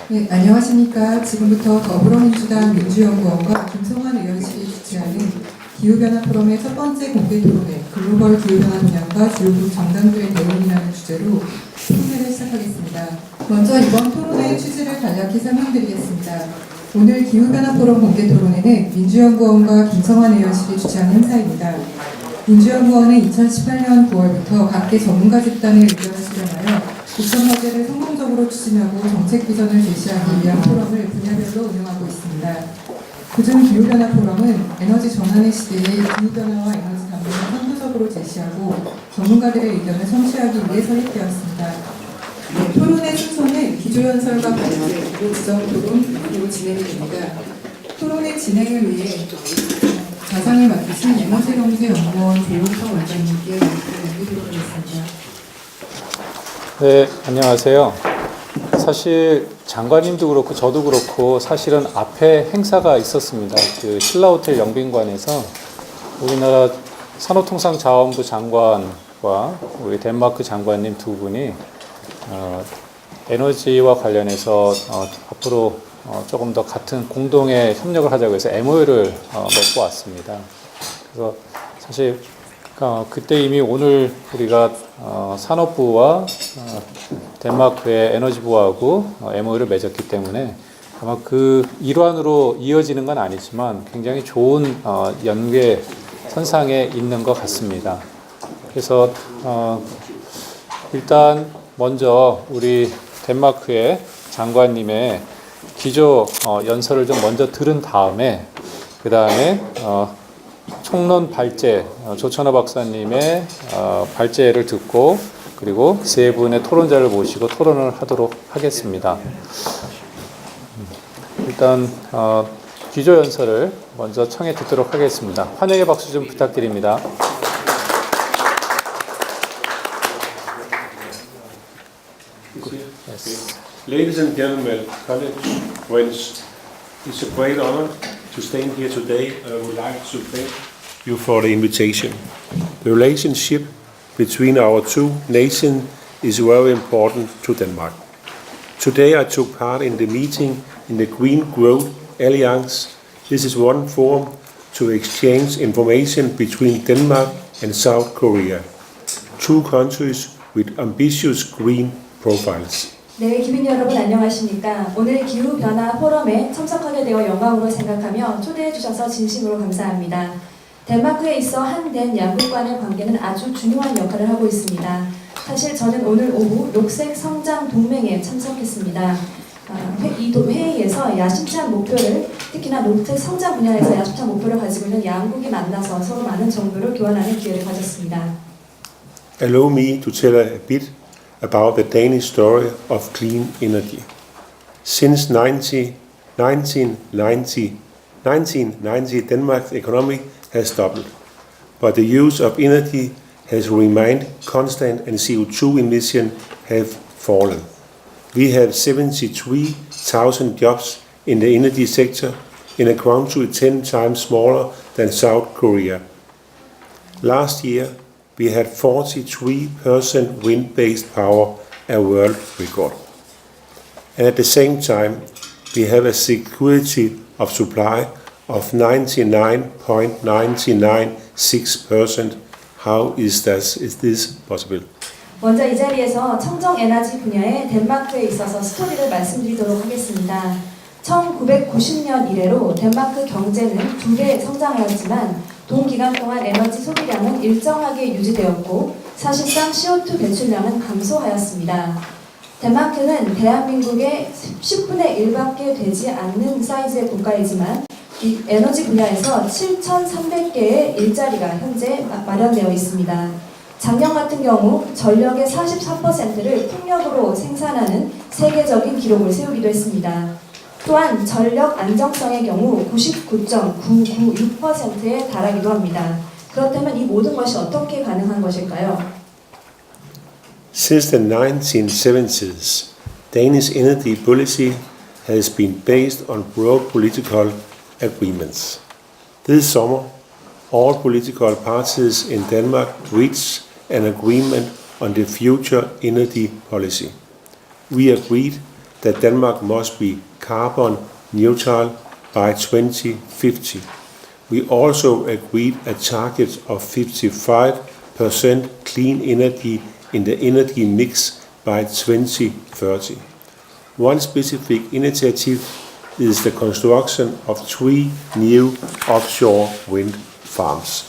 네, 안녕하십니까. 지금부터 더불어민주당 민주연구원과 김성환 의원실이 주최하는 기후변화 포럼의 첫 번째 공개 토론회, 글로벌 기후변화 동향과 주요국 정당들의 대응이라는 주제로 토론회를 시작하겠습니다. 먼저 이번 토론회의 취지를 간략히 설명드리겠습니다. 오늘 기후변화 포럼 공개 토론회는 민주연구원과 김성환 의원실이 주최한 행사입니다. 민주연구원은 2018년 9월부터 각계 전문가 집단의 의견을 수렴하여 국정 과제를 성공적으로 추진하고 정책 비전을 제시하기 위한 포럼을 분야별로 운영하고 있습니다. 그중 기후변화 포럼은 에너지 전환의 시대에 기후변화와 에너지 담론을 선구적으로 제시하고 전문가들의 의견을 청취하기 위해 설립되었습니다. 네, 토론의 순서는 기조연설과 발제, 그리고 지정 토론으로 진행이 됩니다. 토론의 진행을 위해 자상을 맡으신 에너지경제연구원 조용성 원장님께 말씀을 드리도록 하겠습니다. 네, 안녕하세요. 사실 장관님도 그렇고 저도 그렇고 사실은 앞에 행사가 있었습니다. 그 신라호텔 영빈관에서 우리나라 산업통상자원부 장관과 우리 덴마크 장관님 두 분이 에너지와 관련해서 앞으로 조금 더 같은 공동의 협력을 하자고 해서 MOU를 맺고 왔습니다. 그래서 사실 그때 이미 오늘 우리가 산업부와 덴마크의 에너지부하고 MOU를 맺었기 때문에 아마 그 일환으로 이어지는 건 아니지만 굉장히 좋은 연계 선상에 있는 것 같습니다. 그래서 일단 먼저 우리 덴마크의 장관님의 기조 연설을 좀 먼저 들은 다음에 그 다음에 총론 발제, 조천호 박사님의 발제를 듣고 그리고 세 분의 토론자를 모시고 토론을 하도록 하겠습니다. 일단 기조 연설을 먼저 청해 듣도록 하겠습니다. 환영의 박수 좀 부탁드립니다. Yes. Ladies and gentlemen, college friends, it's a great honor to stand here today. I would like to thank you for the invitation. The relationship between our two nations is very important to Denmark. Today I took part in the meeting in the Green Growth Alliance. This is one forum to exchange information between Denmark and South Korea, two countries with ambitious green profiles. 네, 기빈 여러분 안녕하십니까? 오늘 기후변화 포럼에 참석하게 되어 영광으로 생각하며 초대해 주셔서 진심으로 감사합니다. 덴마크에 있어 한덴 양국 간의 관계는 아주 중요한 역할을 하고 있습니다. 사실 저는 오늘 오후 녹색 성장 동맹에 참석했습니다. 이 회의에서 야심찬 목표를, 특히나 녹색 성장 분야에서 야심찬 목표를 가지고 있는 양국이 만나서 서로 많은 정보를 교환하는 기회를 가졌습니다. Allow me to tell a bit about the Danish story of clean energy. Since 1990, Denmark's economy has doubled, but the use of energy has remained constant and CO2 emissions have fallen. We have 73,000 jobs in the energy sector in a country 10 times smaller than South Korea. Last year, we had 43% wind-based power, a world record. And at the same time, we have a security of supply of 99.996%. How is this possible? 먼저 이 자리에서 청정 에너지 분야의 덴마크에 있어서 스토리를 말씀드리도록 하겠습니다. 1990년 이래로 덴마크 경제는 2배 성장하였지만 동기간 동안 에너지 소비량은 일정하게 유지되었고 사실상 CO2 배출량은 감소하였습니다. 덴마크는 대한민국의 10분의 1밖에 되지 않는 사이즈의 국가이지만 이 에너지 분야에서 7,300개의 일자리가 현재 마련되어 있습니다. 작년 같은 경우 전력의 44%를 풍력으로 생산하는 세계적인 기록을 세우기도 했습니다. 또한 전력 안정성의 경우 99.996%에 달하기도 합니다. 그렇다면 이 모든 것이 어떻게 가능한 것일까요? Since the 1970s, Danish energy policy has been based on broad political agreements. This summer, all political parties in Denmark reached an agreement on the future energy policy. We agreed that Denmark must be carbon neutral by 2050. We also agreed a target of 55% clean energy in the energy mix by 2030. One specific initiative is the construction of 3 new offshore wind farms.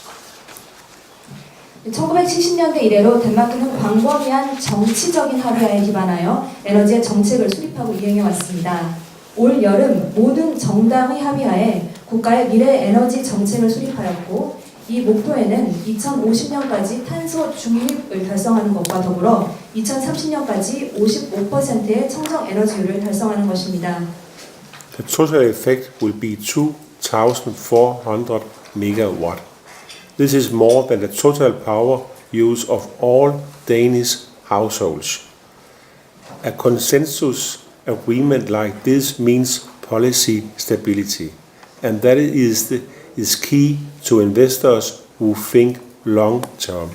1970년대 이래로 덴마크는 광범위한 정치적인 합의에 기반하여 에너지의 정책을 수립하고 이행해 왔습니다. 올 여름 모든 정당의 합의하에 국가의 미래 에너지 정책을 수립하였고 이 목표에는 2050년까지 탄소 중립을 달성하는 것과 더불어 2030년까지 55%의 청정 에너지율을 달성하는 것입니다. The total effect will be 2,400 megawatt. This is more than the total power use of all Danish households. A consensus agreement like this means policy stability, and that is key to investors who think long term.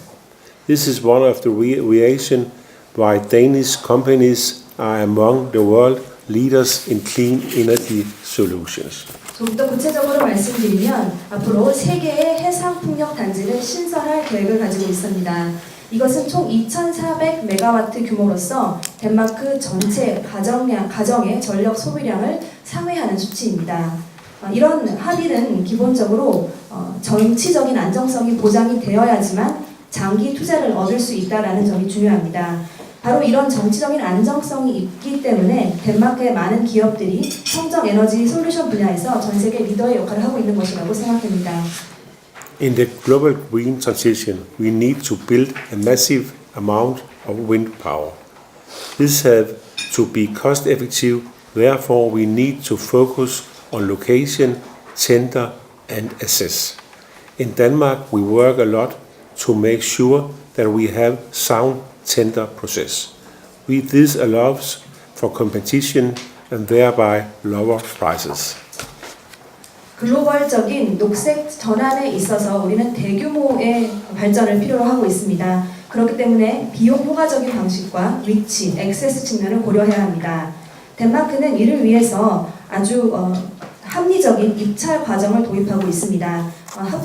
This is one of the reasons why Danish companies are among the world leaders in clean energy solutions. 조금 더 구체적으로 말씀드리면 앞으로 3개의 해상풍력 단지를 신설할 계획을 가지고 있습니다. 이것은 총 2,400메가와트 규모로서 덴마크 전체 가정의 전력 소비량을 상회하는 수치입니다. 이런 합의는 기본적으로 정치적인 안정성이 보장이 되어야지만 장기 투자를 얻을 수 있다는 점이 중요합니다. 바로 이런 정치적인 안정성이 있기 때문에 덴마크의 많은 기업들이 청정 에너지 솔루션 분야에서 전 세계 리더의 역할을 하고 있는 것이라고 생각합니다. In the global green transition, we need to build a massive amount of wind power. This has to be cost effective, therefore we need to focus on location, tender and access. In Denmark, we work a lot to make sure that we have sound tender process. This allows for competition and thereby lower prices. 글로벌적인 녹색 전환에 있어서 우리는 대규모의 발전을 필요로 하고 있습니다. 그렇기 때문에 비용 효과적인 방식과 위치, 액세스 측면을 고려해야 합니다. 덴마크는 이를 위해서 아주 합리적인 입찰 과정을 도입하고 있습니다.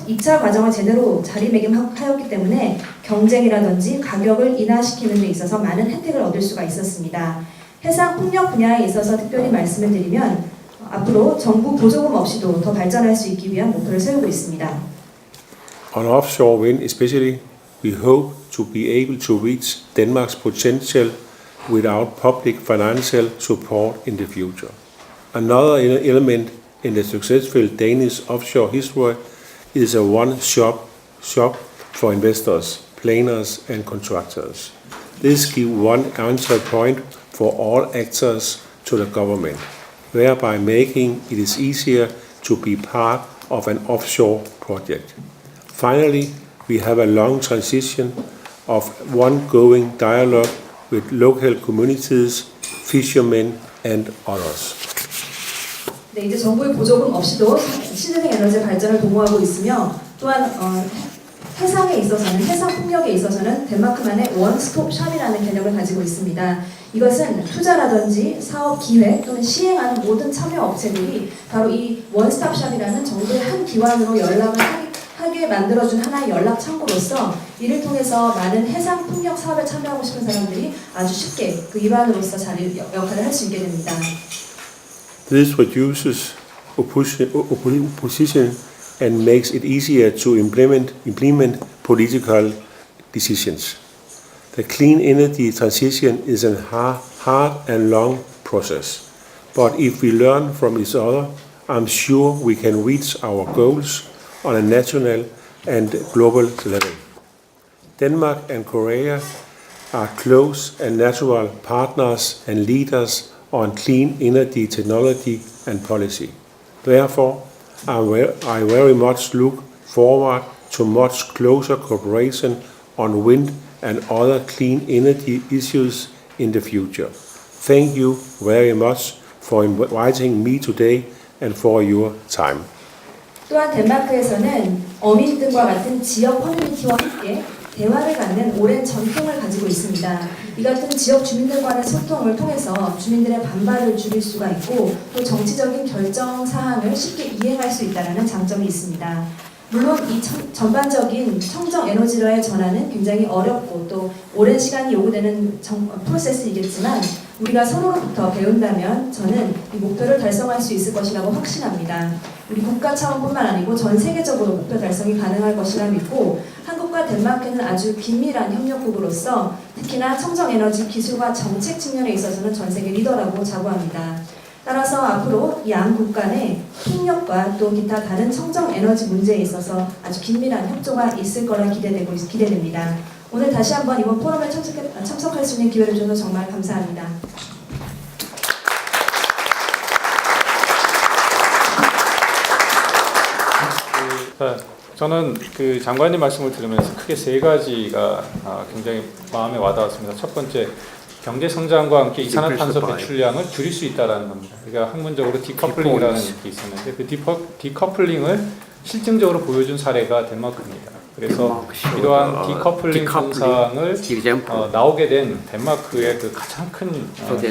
입찰 과정을 제대로 자리매김하였기 때문에 경쟁이라든지 가격을 인하시키는 데 있어서 많은 혜택을 얻을 수가 있었습니다. 해상 풍력 분야에 있어서 특별히 말씀을 드리면 앞으로 정부 보조금 없이도 더 발전할 수 있기 위한 목표를 세우고 있습니다. On offshore wind especially, we hope to be able to reach Denmark's potential without public financial support in the future. Another element in the successful Danish offshore history is a one-stop shop for investors, planners and contractors. This gives one entry point for all actors to the government, thereby making it is easier to be part of an offshore project. Finally, we have a long transition of ongoing dialogue with local communities, fishermen and others. 네, 이제 정부의 보조금 없이도 신재생 에너지 발전을 도모하고 있으며 또한 해상에 있어서는 해상 풍력에 있어서는 덴마크만의 원스톱 샵이라는 개념을 가지고 있습니다. 이것은 투자라든지 사업 기획 또는 시행하는 모든 참여 업체들이 바로 이 원스톱 샵이라는 정부의 한 기관으로 연락을 하게 만들어준 하나의 연락 창구로서 이를 통해서 많은 해상 풍력 사업에 참여하고 싶은 사람들이 아주 쉽게 그 기반으로서 역할을 할 수 있게 됩니다. This reduces opposition and makes it easier to implement political decisions. The clean energy transition is a hard and long process, but if we learn from each other, I'm sure we can reach our goals on a national and global level. Denmark and Korea are close and natural partners and leaders on clean energy technology and policy. Therefore, I very much look forward to much closer cooperation on wind and other clean energy issues in the future. Thank you very much for inviting me today and for your time. 또한 덴마크에서는 어민 등과 같은 지역 커뮤니티와 함께 대화를 갖는 오랜 전통을 가지고 있습니다. 이 같은 지역 주민들과의 소통을 통해서 주민들의 반발을 줄일 수가 있고 또 정치적인 결정 사항을 쉽게 이행할 수 있다는 장점이 있습니다. 물론 이 전반적인 청정 에너지로의 전환은 굉장히 어렵고 또 오랜 시간이 요구되는 프로세스이겠지만 우리가 서로로부터 배운다면 저는 이 목표를 달성할 수 있을 것이라고 확신합니다. 우리 국가 차원뿐만 아니고 전 세계적으로 목표 달성이 가능할 것이라 믿고 한국과 덴마크는 아주 긴밀한 협력국으로서 특히나 청정에너지 기술과 정책 측면에 있어서는 전 세계 리더라고 자부합니다. 따라서 앞으로 양 간의 협력과 또 기타 다른 청정에너지 문제에 있어서 아주 긴밀한 협조가 있을 거라 기대됩니다. 오늘 다시 한번 이번 포럼에 참석할 수 있는 기회를 주셔서 정말 감사합니다. 저는 그 장관님 말씀을 들으면서 크게 세 가지가 굉장히 마음에 와닿았습니다. 첫 번째, 경제 성장과 함께 이산화탄소 배출량을 줄일 수 있다는 겁니다. 그러니까 학문적으로 디커플링이라는 게 있었는데 그 디커플링을 실증적으로 보여준 사례가 덴마크입니다. 그래서 이러한 디커플링 현상을 나오게 된 덴마크의 그 가장 큰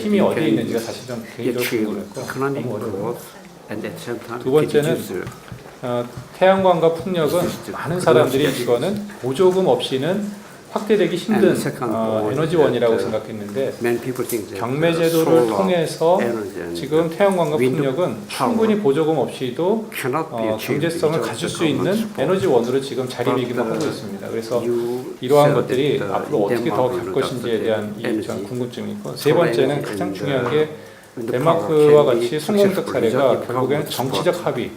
힘이 어디에 있는지가 사실 좀 개인적으로 궁금했고 너무 어려워요. 두 번째는 태양광과 풍력은 많은 사람들이 이거는 보조금 없이는 확대되기 힘든 에너지원이라고 생각했는데 경매 제도를 통해서 지금 태양광과 풍력은 충분히 보조금 없이도 경제성을 가질 수 있는 에너지원으로 지금 자리매김을 하고 있습니다. 그래서 이러한 것들이 앞으로 어떻게 더 갈 것인지에 대한 저는 궁금증이 있고 세 번째는 가장 중요한 게 덴마크와 같이 성공적 사례가 결국에는 정치적 합의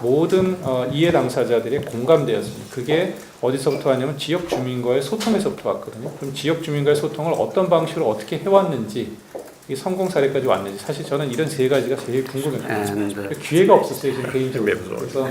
모든 이해 당사자들의 공감되었습니다. 그게 어디서부터 왔냐면 지역 주민과의 소통에서부터 왔거든요. 그럼 지역 주민과의 소통을 어떤 방식으로 어떻게 해왔는지 이 성공 사례까지 왔는지 사실 저는 이런 세 가지가 제일 궁금했거든요. 기회가 없었어요, 지금 개인적으로. 그래서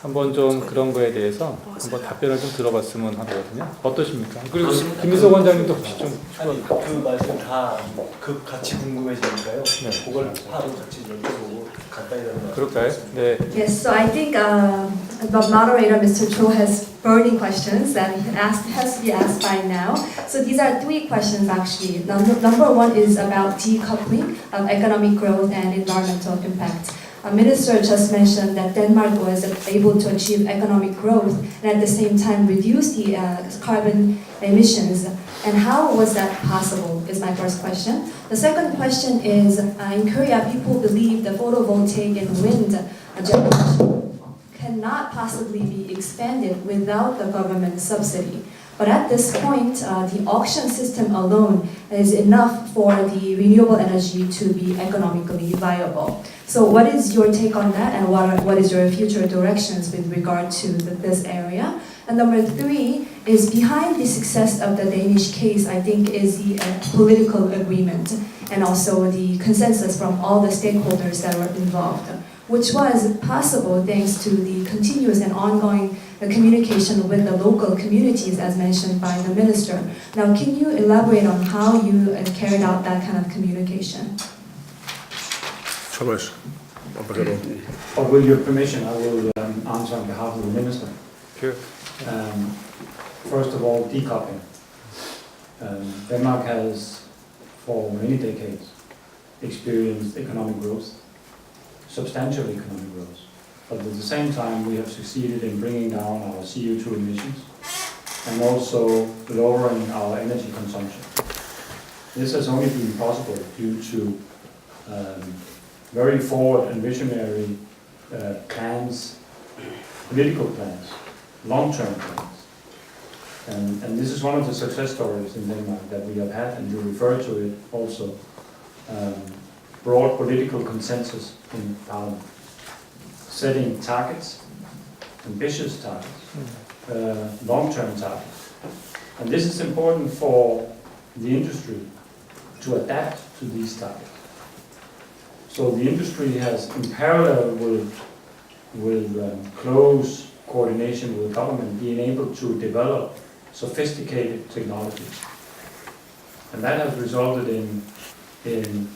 한번 좀 그런 거에 대해서 한번 답변을 좀 들어봤으면 하거든요. 어떠십니까? 그리고 김민석 원장님도 혹시 좀 아니 그 말씀 다 그 같이 궁금해지니까요. 네. 그걸 바로 같이 여쭤보고 가까이 가는 그럴까요? 네. Yes, so I think the moderator, Mr. Cho, has burning questions that has to be asked by now. So these are three questions actually. Number one is about decoupling of economic growth and environmental impact. Minister just mentioned that Denmark was able to achieve economic growth and at the same time reduce the carbon emissions. And how was that possible is my first question. The second question is, in Korea, people believe the photovoltaic and wind generation cannot possibly be expanded without the government subsidy. But at this point, the auction system alone is enough for the renewable energy to be economically viable. So what is your take on that, and what is your future directions with regard to this area? And number three is, behind the success of the Danish case, I think, is the political agreement and also the consensus from all the stakeholders that were involved, which was possible thanks to the continuous and ongoing communication with the local communities, as mentioned by the minister. Now, can you elaborate on how you carried out that kind of communication? Thomas, But with your permission, I will answer on behalf of the minister. Sure. First of all, decoupling. Denmark has, for many decades, experienced economic growth, substantial economic growth. But at the same time, we have succeeded in bringing down our CO2 emissions and also lowering our energy consumption. This has only been possible due to very forward and visionary plans, political plans, long-term plans. And this is one of the success stories in Denmark that we have had, and you refer to it also, broad political consensus in Parliament, setting targets, ambitious targets, long-term targets. And this is important for the industry to adapt to these targets. So the industry has, in parallel with close coordination with government, been able to develop sophisticated technologies. And that has resulted in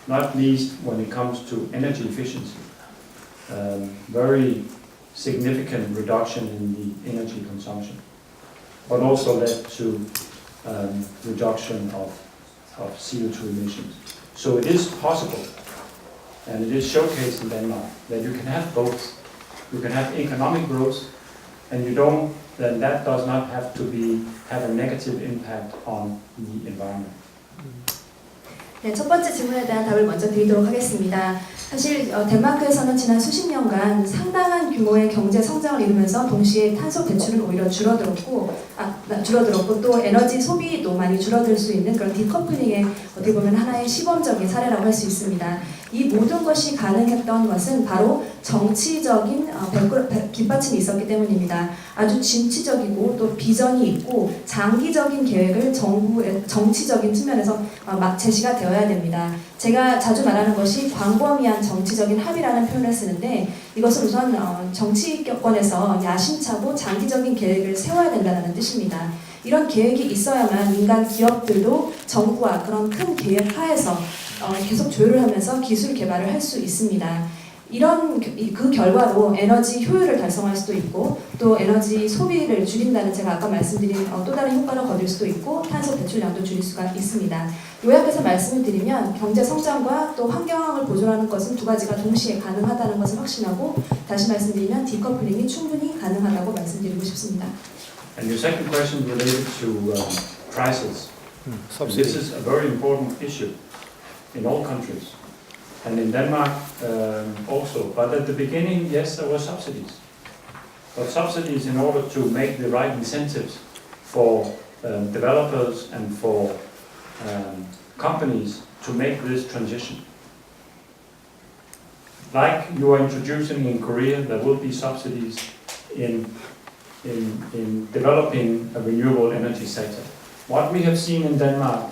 not least when it comes to energy efficiency, very significant reduction in the energy consumption, but also led to reduction of CO2 emissions. So it is possible, and it is showcased in Denmark, that you can have both. You can have economic growth, and then that does not have to have a negative impact on the environment. 네, 첫 번째 질문에 대한 답을 먼저 드리도록 하겠습니다. 사실 덴마크에서는 지난 수십 년간 상당한 규모의 경제 성장을 이루면서 동시에 탄소 배출은 오히려 줄어들었고 또 에너지 소비도 많이 줄어들 수 있는 그런 디커플링의 어떻게 보면 하나의 시범적인 사례라고 할 수 있습니다. 이 모든 것이 가능했던 것은 바로 정치적인 뒷받침이 있었기 때문입니다. 아주 진취적이고 또 비전이 있고 장기적인 계획을 정부의 정치적인 측면에서 제시가 되어야 됩니다. 제가 자주 말하는 것이 광범위한 정치적인 합의라는 표현을 쓰는데 이것은 우선 정치권에서 야심차고 장기적인 계획을 세워야 된다는 뜻입니다. 이런 계획이 있어야만 민간 기업들도 정부와 그런 큰 계획 하에서 계속 조율을 하면서 기술 개발을 할 수 있습니다. 그 결과로 에너지 효율을 달성할 수도 있고 또 에너지 소비를 줄인다는 제가 아까 말씀드린 또 다른 효과를 거둘 수도 있고 탄소 배출량도 줄일 수가 있습니다. 요약해서 말씀을 드리면 경제 성장과 또 환경을 보존하는 것은 두 가지가 동시에 가능하다는 것을 확신하고 다시 말씀드리면 디커플링이 충분히 가능하다고 말씀드리고 싶습니다. And your second question related to prices. And this is a very important issue in all countries. And in Denmark also. But at the beginning, yes, there were subsidies. But subsidies in order to make the right incentives for developers and for companies to make this transition. Like you are introducing in Korea, there will be subsidies in developing a renewable energy sector. What we have seen in Denmark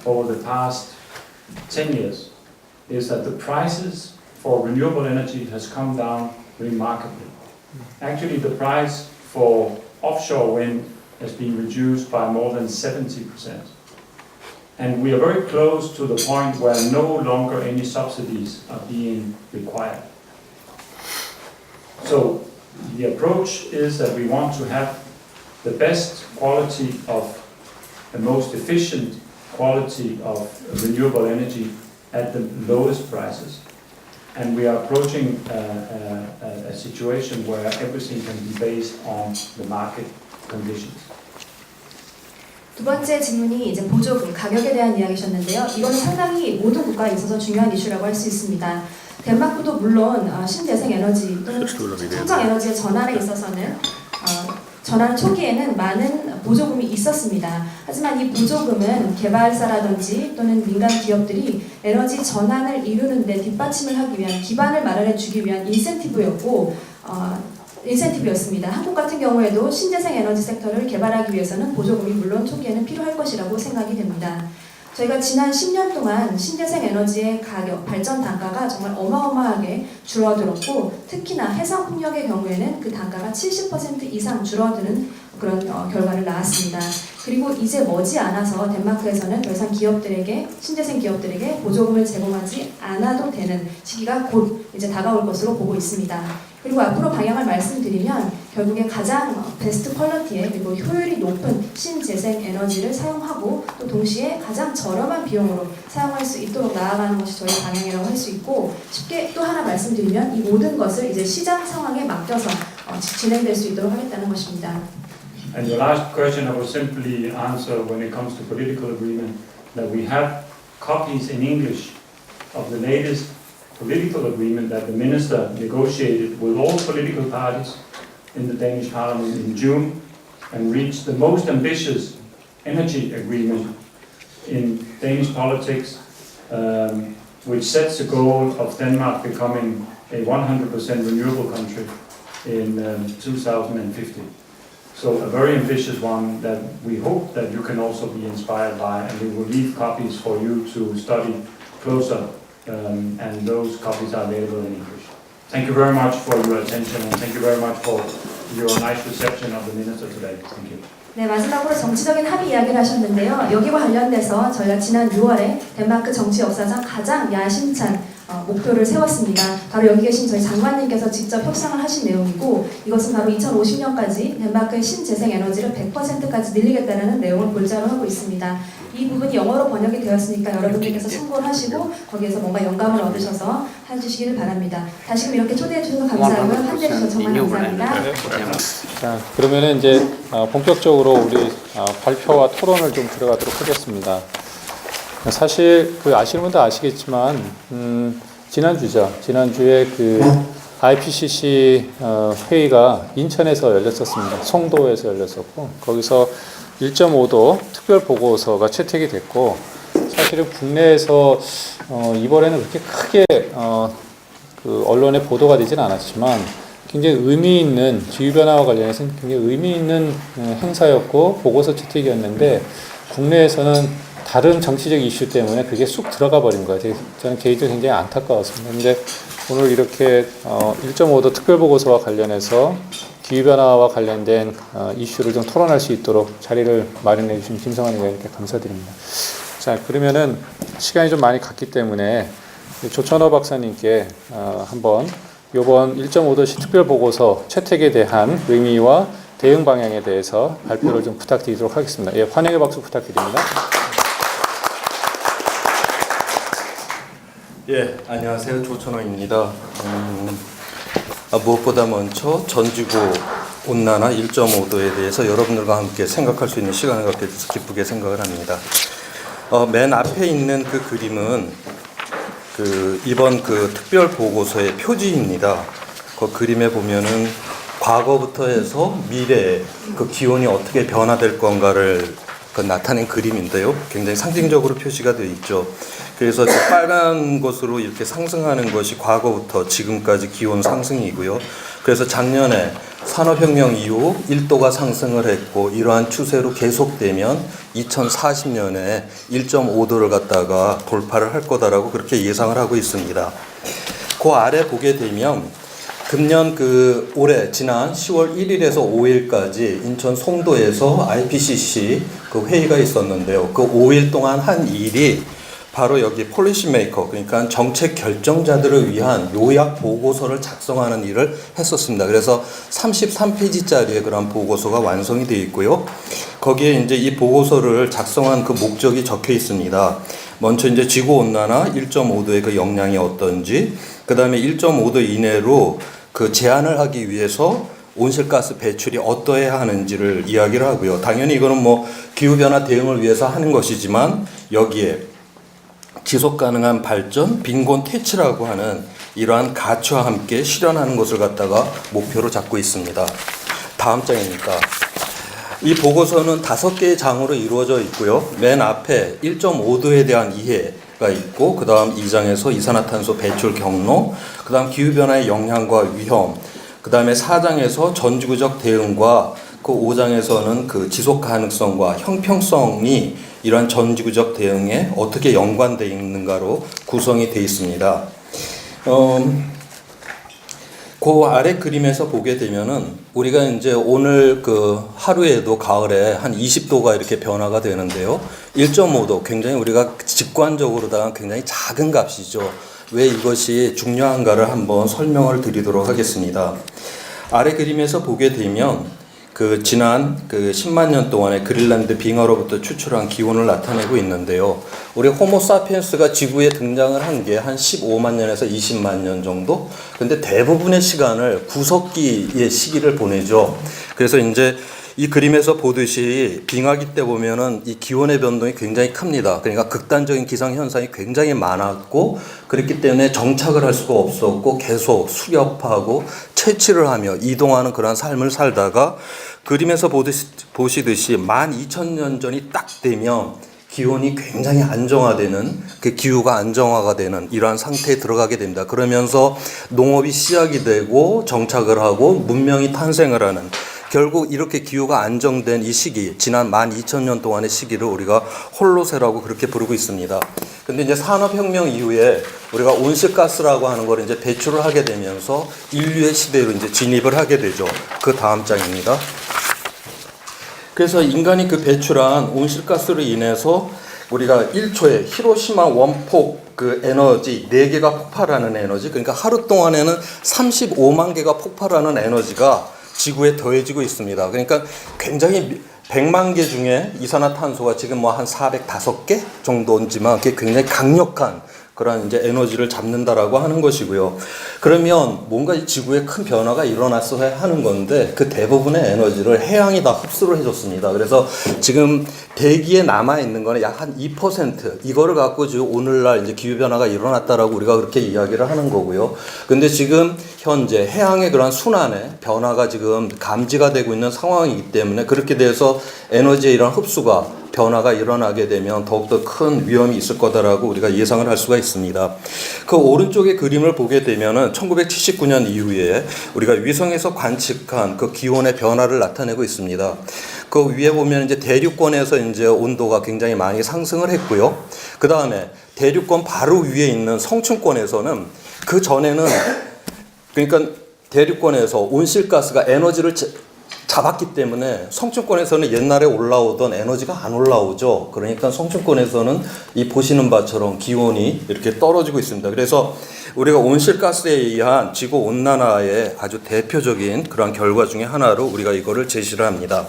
over the past 10 years is that the prices for renewable energy has come down remarkably. Actually, the price for offshore wind has been reduced by more than 70%. And we are very close to the point where no longer any subsidies are being required. So the approach is that we want to have the best quality of the most efficient quality of renewable energy at the lowest prices. And we are approaching a situation where everything can be based on the market conditions. 두 번째 질문이 이제 보조금, 가격에 대한 이야기셨는데요. 이거는 상당히 모든 국가에 있어서 중요한 이슈라고 할 수 있습니다. 덴마크도 물론 신재생 에너지 또는 청정 에너지의 전환에 있어서는 전환 초기에는 많은 보조금이 있었습니다. 하지만 이 보조금은 개발사라든지 또는 민간 기업들이 에너지 전환을 이루는데 뒷받침을 하기 위한 기반을 마련해 주기 위한 인센티브였습니다. 한국 같은 경우에도 신재생 에너지 섹터를 개발하기 위해서는 보조금이 물론 초기에는 필요할 것이라고 생각이 됩니다. 저희가 지난 10년 동안 신재생 에너지의 가격, 발전 단가가 정말 어마어마하게 줄어들었고 특히나 해상풍력의 경우에는 그 단가가 70% 이상 줄어드는 그런 결과를 낳았습니다. 그리고 이제 머지않아서 덴마크에서는 더 이상 신재생 기업들에게 보조금을 제공하지 않아도 되는 시기가 곧 이제 다가올 것으로 보고 있습니다. 그리고 앞으로 방향을 말씀드리면 결국에 가장 베스트 퀄리티의 그리고 효율이 높은 신재생 에너지를 사용하고 또 동시에 가장 저렴한 비용으로 사용할 수 있도록 나아가는 것이 저희 방향이라고 할 수 있고 쉽게 또 하나 말씀드리면 이 모든 것을 이제 시장 상황에 맡겨서 진행될 수 있도록 하겠다는 것입니다. And your last question I will simply answer when it comes to political agreement that we have copies in English of the latest political agreement that the minister negotiated with all political parties in the Danish parliament in June and reached the most ambitious energy agreement in Danish politics, which sets the goal of Denmark becoming a 100% renewable country in 2050. So a very ambitious one that we hope that you can also be inspired by, and we will leave copies for you to study closer, and those copies are available in English. Thank you very much for your attention, and thank you very much for your nice reception of the minister today. Thank you. 네, 마지막으로 정치적인 합의 이야기를 하셨는데요. 여기와 관련돼서 저희가 지난 6월에 덴마크 정치 역사상 가장 야심찬 목표를 세웠습니다. 바로 여기 계신 저희 장관님께서 직접 협상을 하신 내용이고 이것은 바로 2050년까지 덴마크의 신재생 에너지를 100%까지 늘리겠다는 내용을 골자로 하고 있습니다. 이 부분이 영어로 번역이 되었으니까 여러분들께서 참고를 하시고 거기에서 뭔가 영감을 얻으셔서 해주시기를 바랍니다. 다시금 이렇게 초대해 주셔서 감사하고요. 환대해 주셔서 정말 감사합니다. 자, 그러면은 이제 본격적으로 우리 발표와 토론을 좀 들어가도록 하겠습니다. 사실 그 아시는 분도 아시겠지만 지난주에 그 IPCC 회의가 인천에서 열렸었습니다. 송도에서 열렸었고 거기서 1.5도 특별 보고서가 채택이 됐고 사실은 국내에서 이번에는 그렇게 크게 그 언론에 보도가 되지는 않았지만 굉장히 의미 있는 기후변화와 관련해서는 굉장히 의미 있는 행사였고 보고서 채택이었는데 국내에서는 다른 정치적 이슈 때문에 그게 쑥 들어가 버린 거예요. 저는 개인적으로 굉장히 안타까웠습니다. 근데 오늘 이렇게 1.5도 특별보고서와 관련해서 기후변화와 관련된 이슈를 좀 토론할 수 있도록 자리를 마련해 주신 김성환 의원님께 감사드립니다. 자, 그러면은 시간이 좀 많이 갔기 때문에 조천호 박사님께 한번 이번 1.5도시 특별보고서 채택에 대한 의미와 대응 방향에 대해서 발표를 좀 부탁드리도록 하겠습니다. 예, 환영의 박수 부탁드립니다. 예, 안녕하세요. 조천호입니다. 무엇보다 먼저 전지구 온난화 1.5도에 대해서 여러분들과 함께 생각할 수 있는 시간을 갖게 돼서 기쁘게 생각을 합니다. 맨 앞에 있는 그 그림은 이번 특별 보고서의 표지입니다. 그 그림에 보면은 과거부터 해서 미래에 그 기온이 어떻게 변화될 건가를 나타낸 그림인데요. 굉장히 상징적으로 표시가 되어 있죠. 그래서 빨간 것으로 이렇게 상승하는 것이 과거부터 지금까지 기온 상승이고요. 그래서 작년에 산업혁명 이후 1도가 상승을 했고 이러한 추세로 계속되면 2040년에 1.5도를 갖다가 돌파를 할 거다라고 그렇게 예상을 하고 있습니다. 그 아래 보게 되면 금년 올해 지난 10월 1일에서 5일까지 인천 송도에서 IPCC 회의가 있었는데요. 그 5일 동안 한 일이 바로 여기 폴리시 메이커, 그러니까 정책 결정자들을 위한 요약 보고서를 작성하는 일을 했었습니다. 그래서 33페이지짜리의 그런 보고서가 완성이 되어 있고요. 거기에 이제 이 보고서를 작성한 그 목적이 적혀 있습니다. 먼저 이제 지구 온난화 1.5도의 그 영향이 어떤지, 그 다음에 1.5도 이내로 그 제한을 하기 위해서 온실가스 배출이 어떠해야 하는지를 이야기를 하고요. 당연히 이거는 뭐 기후변화 대응을 위해서 하는 것이지만 여기에 지속 가능한 발전, 빈곤 퇴치라고 하는 이러한 가치와 함께 실현하는 것을 갖다가 목표로 잡고 있습니다. 다음 장입니다. 이 보고서는 5개의 장으로 이루어져 있고요. 맨 앞에 1.5도에 대한 이해가 있고 그 다음 2장에서 이산화탄소 배출 경로, 그 다음 기후변화의 영향과 위험, 그 다음에 4장에서 전지구적 대응과 그 5장에서는 그 지속 가능성과 형평성이 이러한 전지구적 대응에 어떻게 연관되어 있는가로 구성이 되어 있습니다. 그 아래 그림에서 보게 되면은 우리가 이제 오늘 하루에도 가을에 한 20도가 이렇게 변화가 되는데요. 1.5도 굉장히 우리가 직관적으로다가 굉장히 작은 값이죠. 왜 이것이 중요한가를 한번 설명을 드리도록 하겠습니다. 아래 그림에서 보게 되면 지난 10만 년 동안의 그린란드 빙하로부터 추출한 기온을 나타내고 있는데요. 우리 호모사피엔스가 지구에 등장을 한 게 한 15만 년에서 20만 년 정도? 근데 대부분의 시간을 구석기의 시기를 보내죠. 그래서 이제 이 그림에서 보듯이 빙하기 때 보면은 이 기온의 변동이 굉장히 큽니다. 그러니까 극단적인 기상 현상이 굉장히 많았고 그렇기 때문에 정착을 할 수가 없었고 계속 수렵하고 채취를 하며 이동하는 그런 삶을 살다가 그림에서 보시듯이 12,000년 전이 딱 되면 기온이 굉장히 안정화되는 그 기후가 안정화가 되는 이러한 상태에 들어가게 됩니다. 그러면서 농업이 시작이 되고 정착을 하고 문명이 탄생을 하는 결국 이렇게 기후가 안정된 이 시기, 지난 12,000년 동안의 시기를 우리가 홀로세라고 그렇게 부르고 있습니다. 근데 이제 산업혁명 이후에 우리가 온실가스라고 하는 걸 이제 배출을 하게 되면서 인류의 시대로 이제 진입을 하게 되죠. 그 다음 장입니다. 그래서 인간이 배출한 온실가스로 인해서 우리가 1초에 히로시마 원폭 그 에너지 4개가 폭발하는 에너지, 그러니까 하루 동안에는 35만 개가 폭발하는 에너지가 지구에 더해지고 있습니다. 그러니까 굉장히 100만 개 중에 이산화탄소가 지금 뭐 한 405개 정도인지만 그게 굉장히 강력한 그런 이제 에너지를 잡는다라고 하는 것이고요. 그러면 뭔가 이 지구에 큰 변화가 일어났어야 하는 건데 그 대부분의 에너지를 해양이 다 흡수를 해줬습니다. 그래서 지금 대기에 남아 있는 거는 약 한 2% 이거를 갖고 지금 오늘날 이제 기후 변화가 일어났다라고 우리가 그렇게 이야기를 하는 거고요. 근데 지금 현재 해양의 그런 순환의 변화가 지금 감지가 되고 있는 상황이기 때문에 그렇게 돼서 에너지의 이런 흡수가 변화가 일어나게 되면 더욱더 큰 위험이 있을 거다라고 우리가 예상을 할 수가 있습니다. 그 오른쪽의 그림을 보게 되면은 1979년 이후에 우리가 위성에서 관측한 그 기온의 변화를 나타내고 있습니다. 그 위에 보면 이제 대륙권에서 이제 온도가 굉장히 많이 상승을 했고요. 그 다음에 대륙권 바로 위에 있는 성층권에서는 그 전에는 그러니까 대륙권에서 온실가스가 에너지를 잡았기 때문에 성층권에서는 옛날에 올라오던 에너지가 안 올라오죠. 그러니까 성층권에서는 이 보시는 바처럼 기온이 이렇게 떨어지고 있습니다. 그래서 우리가 온실가스에 의한 지구 온난화의 아주 대표적인 그런 결과 중에 하나로 우리가 이거를 제시를 합니다.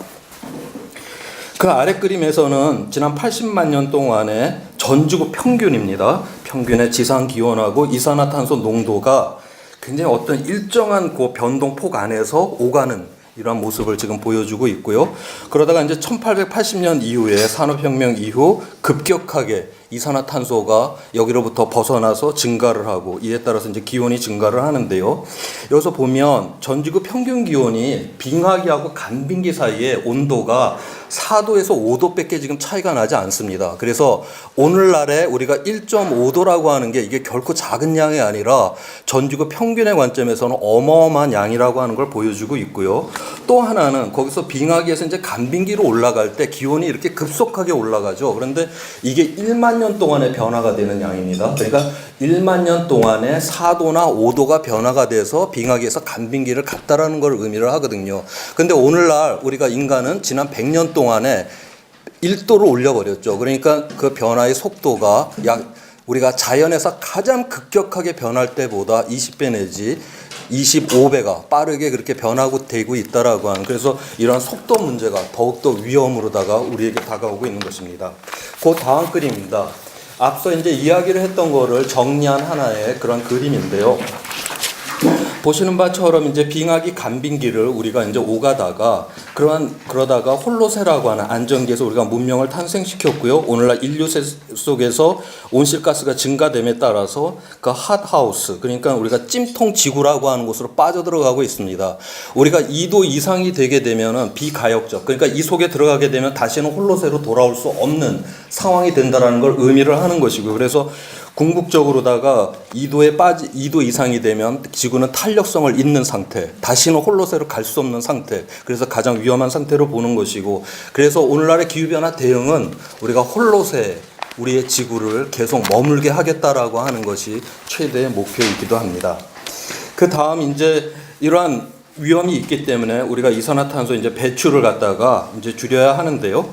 그 아래 그림에서는 지난 80만 년 동안의 전지구 평균입니다. 평균의 지상 기온하고 이산화탄소 농도가 굉장히 어떤 일정한 그 변동폭 안에서 오가는 이런 모습을 지금 보여주고 있고요. 그러다가 이제 1880년 이후에 산업혁명 이후 급격하게 이산화탄소가 여기로부터 벗어나서 증가를 하고 이에 따라서 이제 기온이 증가를 하는데요. 여기서 보면 전지구 평균 기온이 빙하기하고 간빙기 사이에 온도가 4도에서 5도밖에 지금 차이가 나지 않습니다. 그래서 오늘날에 우리가 1.5도라고 하는 게 이게 결코 작은 양이 아니라 전지구 평균의 관점에서는 어마어마한 양이라고 하는 걸 보여주고 있고요. 또 하나는 거기서 빙하기에서 이제 간빙기로 올라갈 때 기온이 이렇게 급속하게 올라가죠. 그런데 이게 1만 년 동안의 변화가 되는 양입니다. 그러니까 1만 년 동안에 4도나 5도가 변화가 돼서 빙하기에서 간빙기를 갔다라는 걸 의미를 하거든요. 근데 오늘날 우리가 인간은 지난 100년 동안에 1도를 올려버렸죠. 그러니까 그 변화의 속도가 약 우리가 자연에서 가장 급격하게 변할 때보다 20배 내지 25배가 빠르게 그렇게 변하고 되고 있다라고 하는, 그래서 이러한 속도 문제가 더욱더 위험으로다가 우리에게 다가오고 있는 것입니다. 그 다음 그림입니다. 앞서 이제 이야기를 했던 거를 정리한 하나의 그런 그림인데요. 보시는 바처럼 이제 빙하기 간빙기를 우리가 이제 오가다가 그러다가 홀로세라고 하는 안전기에서 우리가 문명을 탄생시켰고요. 오늘날 인류 속에서 온실가스가 증가됨에 따라서 그 핫하우스, 그러니까 우리가 찜통 지구라고 하는 곳으로 빠져들어가고 있습니다. 우리가 2도 이상이 되게 되면은 비가역적, 그러니까 이 속에 들어가게 되면 다시는 홀로세로 돌아올 수 없는 상황이 된다라는 걸 의미를 하는 것이고요. 그래서 궁극적으로다가 2도 이상이 되면 지구는 탄력성을 잃는 상태, 다시는 홀로세로 갈 수 없는 상태, 그래서 가장 위험한 상태로 보는 것이고, 그래서 오늘날의 기후변화 대응은 우리가 홀로세, 우리의 지구를 계속 머물게 하겠다라고 하는 것이 최대의 목표이기도 합니다. 그 다음 이제 이러한 위험이 있기 때문에 우리가 이산화탄소 이제 배출을 갖다가 이제 줄여야 하는데요.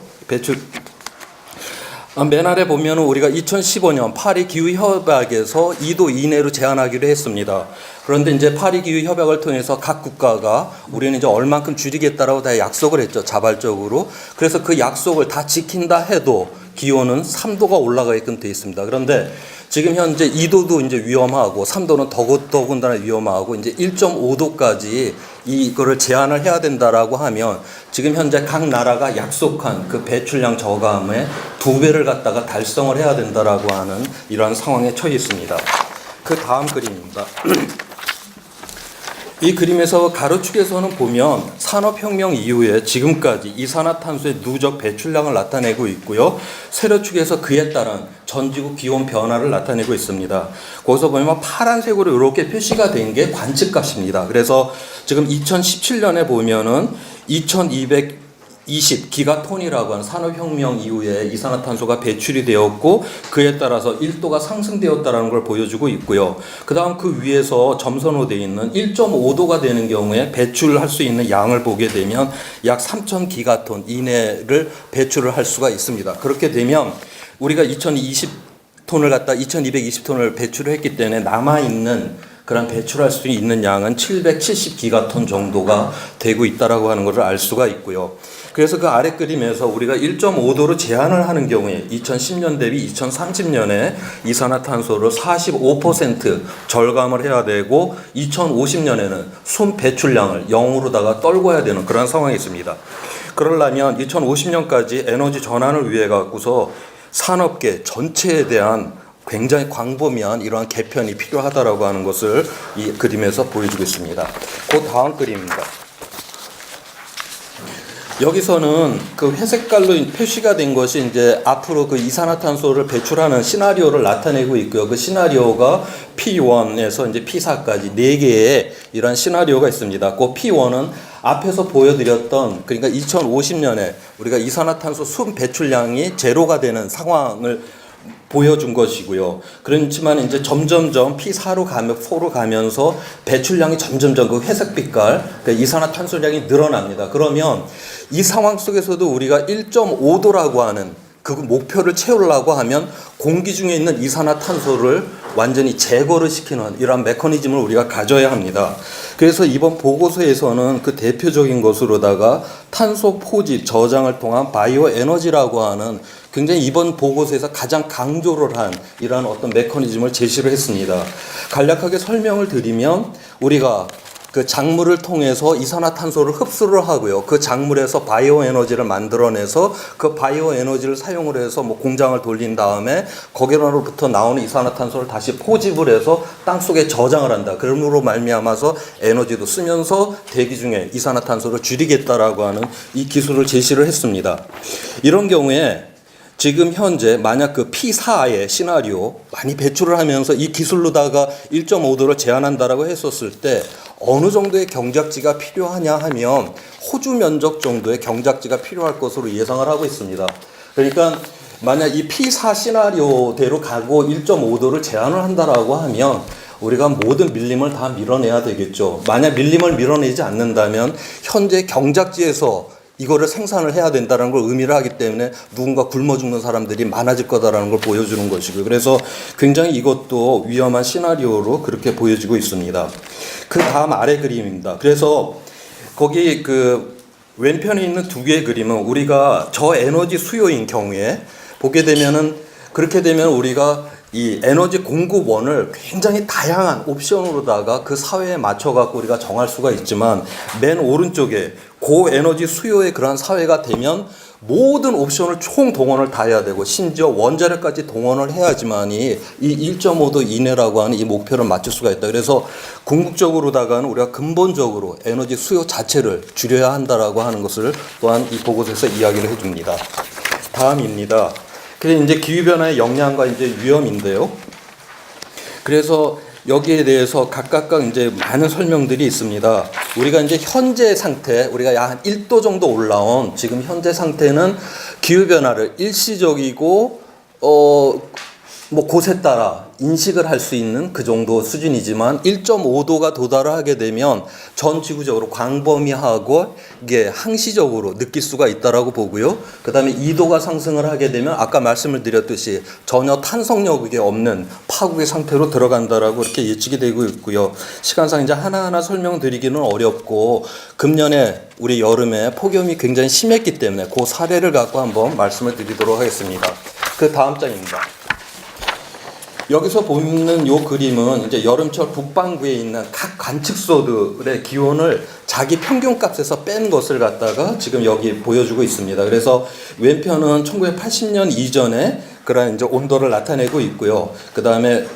맨 아래 보면은 우리가 2015년 파리 기후 협약에서 2도 이내로 제한하기로 했습니다. 그런데 이제 파리 기후 협약을 통해서 각 국가가 우리는 이제 얼만큼 줄이겠다라고 다 약속을 했죠, 자발적으로. 그래서 그 약속을 다 지킨다 해도 기온은 3도가 올라가게끔 돼 있습니다. 그런데 지금 현재 2도도 이제 위험하고 3도는 더군다나 위험하고 이제 1.5도까지 이거를 제한을 해야 된다라고 하면 지금 현재 각 나라가 약속한 그 배출량 저감의 2배를 갖다가 달성을 해야 된다라고 하는 이러한 상황에 처해 있습니다. 그 다음 그림입니다. 이 그림에서 가로축에서는 보면 산업혁명 이후에 지금까지 이산화탄소의 누적 배출량을 나타내고 있고요. 세로축에서 그에 따른 전지구 기온 변화를 나타내고 있습니다. 거기서 보면 파란색으로 이렇게 표시가 된 게 관측값입니다. 그래서 지금 2017년에 보면은 2220 기가톤이라고 하는 산업혁명 이후에 이산화탄소가 배출이 되었고 그에 따라서 1도가 상승되었다는 걸 보여주고 있고요. 그 다음 그 위에서 점선으로 되어 있는 1.5도가 되는 경우에 배출할 수 있는 양을 보게 되면 약 3000 기가톤 이내를 배출을 할 수가 있습니다. 그렇게 되면 우리가 2020톤을 갖다 2220톤을 배출을 했기 때문에 남아있는 그런 배출할 수 있는 양은 770기가톤 정도가 되고 있다라고 하는 것을 알 수가 있고요. 그래서 그 아래 그림에서 우리가 1.5도로 제한을 하는 경우에 2010년 대비 2030년에 이산화탄소를 45% 절감을 해야 되고 2050년에는 순 배출량을 0으로다가 떨궈야 되는 그런 상황이 있습니다. 그러려면 2050년까지 에너지 전환을 위해 갖고서 산업계 전체에 대한 굉장히 광범위한 이러한 개편이 필요하다라고 하는 것을 이 그림에서 보여주고 있습니다. 그 다음 그림입니다. 여기서는 그 회색깔로 표시가 된 것이 이제 앞으로 그 이산화탄소를 배출하는 시나리오를 나타내고 있고요. 그 시나리오가 P1에서 이제 P4까지 4개의 이런 시나리오가 있습니다. 그 P1은 앞에서 보여드렸던, 그러니까 2050년에 우리가 이산화탄소 순 배출량이 제로가 되는 상황을 보여준 것이고요. 그렇지만 이제 점점점 P4로 가면 4로 가면서 배출량이 점점점 그 회색빛깔 그 이산화탄소량이 늘어납니다. 그러면 이 상황 속에서도 우리가 1.5도라고 하는 그 목표를 채우려고 하면 공기 중에 있는 이산화탄소를 완전히 제거를 시키는 이러한 메커니즘을 우리가 가져야 합니다. 그래서 이번 보고서에서는 그 대표적인 것으로다가 탄소 포집 저장을 통한 바이오 에너지라고 하는 굉장히 이번 보고서에서 가장 강조를 한 이러한 어떤 메커니즘을 제시를 했습니다. 간략하게 설명을 드리면 우리가 그 작물을 통해서 이산화탄소를 흡수를 하고요. 그 작물에서 바이오 에너지를 만들어내서 그 바이오 에너지를 사용을 해서 뭐 공장을 돌린 다음에 거기로부터 나오는 이산화탄소를 다시 포집을 해서 땅 속에 저장을 한다. 그러므로 말미암아서 에너지도 쓰면서 대기 중에 이산화탄소를 줄이겠다라고 하는 이 기술을 제시를 했습니다. 이런 경우에 지금 현재 만약 그 P4의 시나리오 많이 배출을 하면서 이 기술로다가 1.5도를 제한한다라고 했었을 때 어느 정도의 경작지가 필요하냐 하면 호주 면적 정도의 경작지가 필요할 것으로 예상을 하고 있습니다. 그러니까 만약 이 P4 시나리오대로 가고 1.5도를 제한을 한다라고 하면 우리가 모든 밀림을 다 밀어내야 되겠죠. 만약 밀림을 밀어내지 않는다면 현재 경작지에서 이거를 생산을 해야 된다는 걸 의미를 하기 때문에 누군가 굶어 죽는 사람들이 많아질 거다라는 걸 보여주는 것이고요. 그래서 굉장히 이것도 위험한 시나리오로 그렇게 보여지고 있습니다. 그 다음 아래 그림입니다. 그래서 거기 그 왼편에 있는 두 개의 그림은 우리가 저에너지 수요인 경우에 보게 되면은 그렇게 되면 우리가 이 에너지 공급원을 굉장히 다양한 옵션으로다가 그 사회에 맞춰 갖고 우리가 정할 수가 있지만 맨 오른쪽에 고에너지 수요의 그러한 사회가 되면 모든 옵션을 총 동원을 다 해야 되고 심지어 원자력까지 동원을 해야지만이 이 1.5도 이내라고 하는 이 목표를 맞출 수가 있다. 그래서 궁극적으로다가는 우리가 근본적으로 에너지 수요 자체를 줄여야 한다라고 하는 것을 또한 이 보고서에서 이야기를 해줍니다. 다음입니다. 그래서 이제 기후변화의 영향과 이제 위험인데요. 그래서 여기에 대해서 각각 이제 많은 설명들이 있습니다. 우리가 이제 현재 상태, 우리가 약 한 1도 정도 올라온 지금 현재 상태는 기후변화를 일시적이고, 뭐 곳에 따라 인식을 할 수 있는 그 정도 수준이지만 1.5도가 도달을 하게 되면 전 지구적으로 광범위하고 이게 항시적으로 느낄 수가 있다라고 보고요. 그 다음에 2도가 상승을 하게 되면 아까 말씀을 드렸듯이 전혀 탄성력이 없는 파국의 상태로 들어간다라고 이렇게 예측이 되고 있고요. 시간상 이제 하나하나 설명드리기는 어렵고 금년에 우리 여름에 폭염이 굉장히 심했기 때문에 그 사례를 갖고 한번 말씀을 드리도록 하겠습니다. 그 다음 장입니다. 여기서 보이는 요 그림은 이제 여름철 북반구에 있는 각 관측소들의 기온을 자기 평균값에서 뺀 것을 갖다가 지금 여기 보여주고 있습니다. 그래서 왼편은 1980년 이전에 그런 이제 온도를 나타내고 있고요. 그 다음에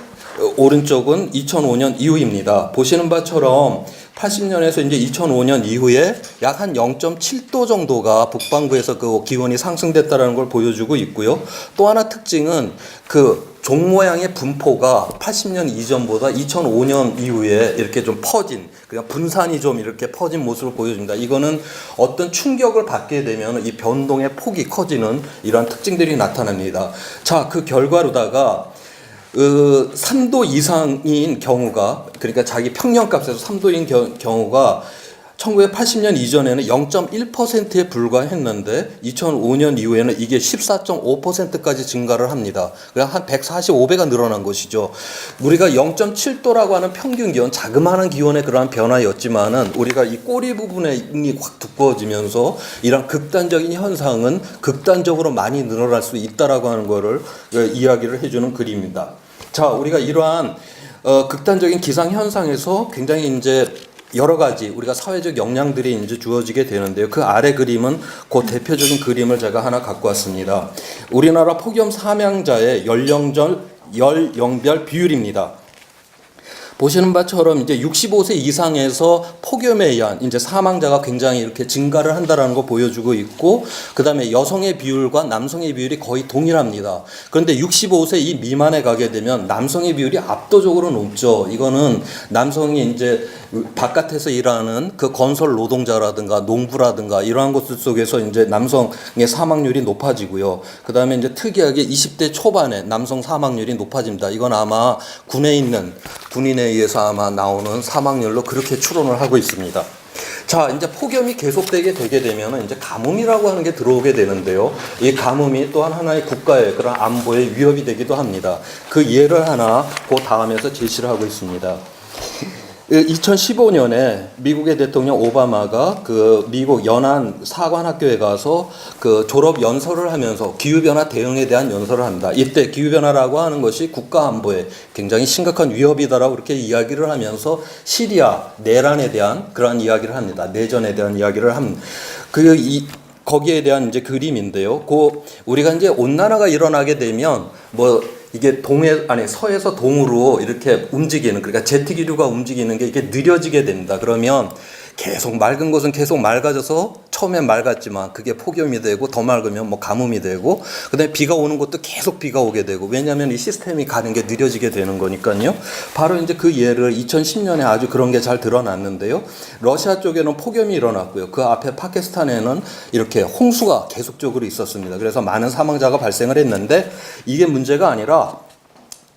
오른쪽은 2005년 이후입니다. 보시는 바처럼 80년에서 이제 2005년 이후에 약 한 0.7도 정도가 북반구에서 그 기온이 상승됐다는 걸 보여주고 있고요. 또 하나 특징은 그 종 모양의 분포가 80년 이전보다 2005년 이후에 이렇게 좀 퍼진, 그냥 분산이 좀 이렇게 퍼진 모습을 보여줍니다. 이거는 어떤 충격을 받게 되면 이 변동의 폭이 커지는 이러한 특징들이 나타납니다. 자, 그 결과로다가 3도 이상인 경우가, 그러니까 자기 평년값에서 3도인 경우가 1980년 이전에는 0.1%에 불과했는데 2005년 이후에는 이게 14.5%까지 증가를 합니다. 그러니까 한 145배가 늘어난 것이죠. 우리가 0.7도라고 하는 평균 기온, 자그마한 기온의 그러한 변화였지만은 우리가 이 꼬리 부분에 이 확 두꺼워지면서 이런 극단적인 현상은 극단적으로 많이 늘어날 수 있다라고 하는 거를 이야기를 해주는 글입니다. 자, 우리가 이러한 극단적인 기상 현상에서 굉장히 이제 여러 가지 우리가 사회적 영향들이 이제 주어지게 되는데요. 그 아래 그림은 그 대표적인 그림을 제가 하나 갖고 왔습니다. 우리나라 폭염 사망자의 연령별 비율입니다. 보시는 바처럼 이제 65세 이상에서 폭염에 의한 이제 사망자가 굉장히 이렇게 증가를 한다라는 거 보여주고 있고, 그 다음에 여성의 비율과 남성의 비율이 거의 동일합니다. 그런데 65세 이 미만에 가게 되면 남성의 비율이 압도적으로 높죠. 이거는 남성이 이제 바깥에서 일하는 그 건설 노동자라든가 농부라든가 이러한 것들 속에서 이제 남성의 사망률이 높아지고요. 그 다음에 이제 특이하게 20대 초반에 남성 사망률이 높아집니다. 이건 아마 군에 있는 군인에 의해서 아마 나오는 사망률로 그렇게 추론을 하고 있습니다. 자, 이제 폭염이 계속되게 되게 되면 이제 가뭄이라고 하는 게 들어오게 되는데요. 이 가뭄이 또한 하나의 국가의 그런 안보의 위협이 되기도 합니다. 그 예를 하나 그 다음에서 제시를 하고 있습니다. 2015년에 미국의 대통령 오바마가 그 미국 연안 사관학교에 가서 그 졸업 연설을 하면서 기후변화 대응에 대한 연설을 합니다. 이때 기후변화라고 하는 것이 국가 안보에 굉장히 심각한 위협이다라고 그렇게 이야기를 하면서 시리아 내란에 대한 그러한 이야기를 합니다. 내전에 대한 이야기를 합니다. 거기에 대한 이제 그림인데요. 우리가 이제 온난화가 일어나게 되면 이게 서에서 동으로 이렇게 움직이는, 그러니까 제트기류가 움직이는 게 이게 느려지게 됩니다. 그러면 계속 맑은 곳은 계속 맑아져서 처음엔 맑았지만 그게 폭염이 되고 더 맑으면 가뭄이 되고, 그다음에 비가 오는 곳도 계속 비가 오게 되고, 왜냐하면 이 시스템이 가는 게 느려지게 되는 거니까요. 바로 이제 그 예를 2010년에 아주 그런 게 잘 드러났는데요. 러시아 쪽에는 폭염이 일어났고요. 그 앞에 파키스탄에는 이렇게 홍수가 계속적으로 있었습니다. 그래서 많은 사망자가 발생을 했는데 이게 문제가 아니라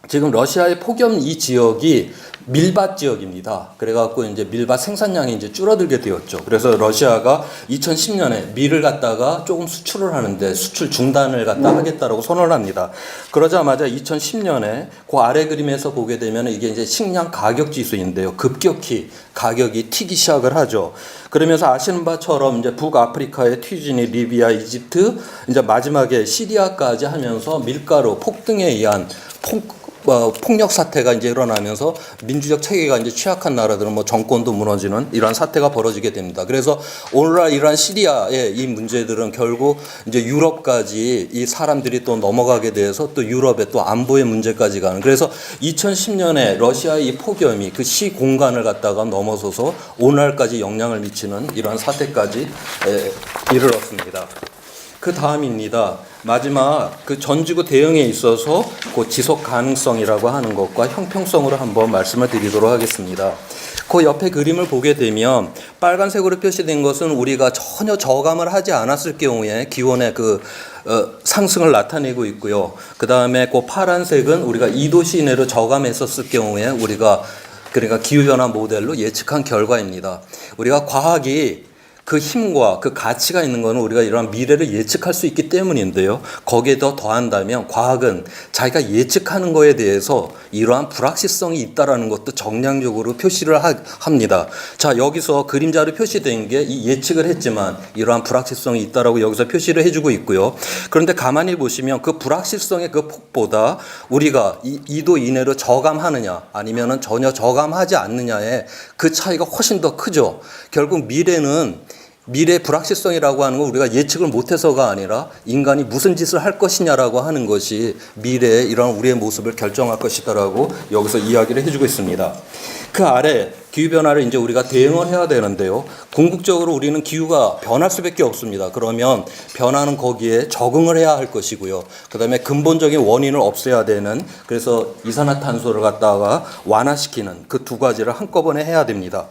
지금 러시아의 폭염 이 지역이 밀밭 지역입니다. 그래갖고 이제 밀밭 생산량이 이제 줄어들게 되었죠. 그래서 러시아가 2010년에 밀을 갖다가 조금 수출을 하는데 수출 중단을 갖다 하겠다라고 선언을 합니다. 그러자마자 2010년에 그 아래 그림에서 보게 되면 이게 이제 식량 가격 지수인데요. 급격히 가격이 튀기 시작을 하죠. 그러면서 아시는 바처럼 이제 북아프리카의 튀지니, 리비아, 이집트, 이제 마지막에 시리아까지 하면서 밀가루 폭등에 의한 폭력 사태가 이제 일어나면서 민주적 체계가 이제 취약한 나라들은 정권도 무너지는 이러한 사태가 벌어지게 됩니다. 그래서 오늘날 이러한 시리아의 이 문제들은 결국 이제 유럽까지 이 사람들이 또 넘어가게 돼서 또 유럽의 또 안보의 문제까지 가는. 그래서 2010년에 러시아의 이 폭염이 그 시 공간을 갖다가 넘어서서 오늘날까지 영향을 미치는 이러한 사태까지 이르렀습니다. 그 다음입니다. 마지막 그 전지구 대응에 있어서 그 지속 가능성이라고 하는 것과 형평성으로 한번 말씀을 드리도록 하겠습니다. 그 옆에 그림을 보게 되면 빨간색으로 표시된 것은 우리가 전혀 저감을 하지 않았을 경우에 기온의 상승을 나타내고 있고요. 그 다음에 그 파란색은 우리가 2도씨 이내로 저감했었을 경우에 그러니까 기후변화 모델로 예측한 결과입니다. 우리가 과학이 그 힘과 그 가치가 있는 것은 우리가 이러한 미래를 예측할 수 있기 때문인데요. 거기에 더 더한다면 과학은 자기가 예측하는 거에 대해서 이러한 불확실성이 있다라는 것도 정량적으로 표시를 합니다. 자, 여기서 그림자로 표시된 게 이 예측을 했지만 이러한 불확실성이 있다라고 여기서 표시를 해주고 있고요. 그런데 가만히 보시면 그 불확실성의 그 폭보다 우리가 2도 이내로 저감하느냐 아니면은 전혀 저감하지 않느냐의 그 차이가 훨씬 더 크죠. 결국 미래 불확실성이라고 하는 건 우리가 예측을 못해서가 아니라 인간이 무슨 짓을 할 것이냐라고 하는 것이 미래의 이런 우리의 모습을 결정할 것이다라고 여기서 이야기를 해주고 있습니다. 그 아래 기후변화를 이제 우리가 대응을 해야 되는데요. 궁극적으로 우리는 기후가 변할 수밖에 없습니다. 그러면 변화는 거기에 적응을 해야 할 것이고요. 그 다음에 근본적인 원인을 없애야 되는, 그래서 이산화탄소를 갖다가 완화시키는 그 두 가지를 한꺼번에 해야 됩니다.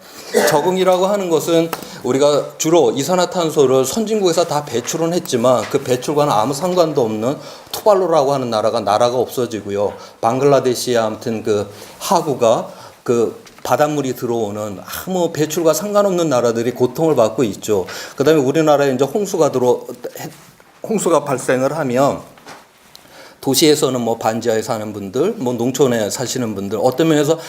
적응이라고 하는 것은 우리가 주로 이산화탄소를 선진국에서 다 배출은 했지만 그 배출과는 아무 상관도 없는 투발루라고 하는 나라가 없어지고요. 방글라데시의 아무튼 그 하구가 바닷물이 들어오는 아무 배출과 상관없는 나라들이 고통을 받고 있죠. 그다음에 우리나라에 이제 홍수가 발생을 하면 도시에서는 뭐 반지하에 사는 분들, 뭐 농촌에 사시는 분들, 어떤 면에서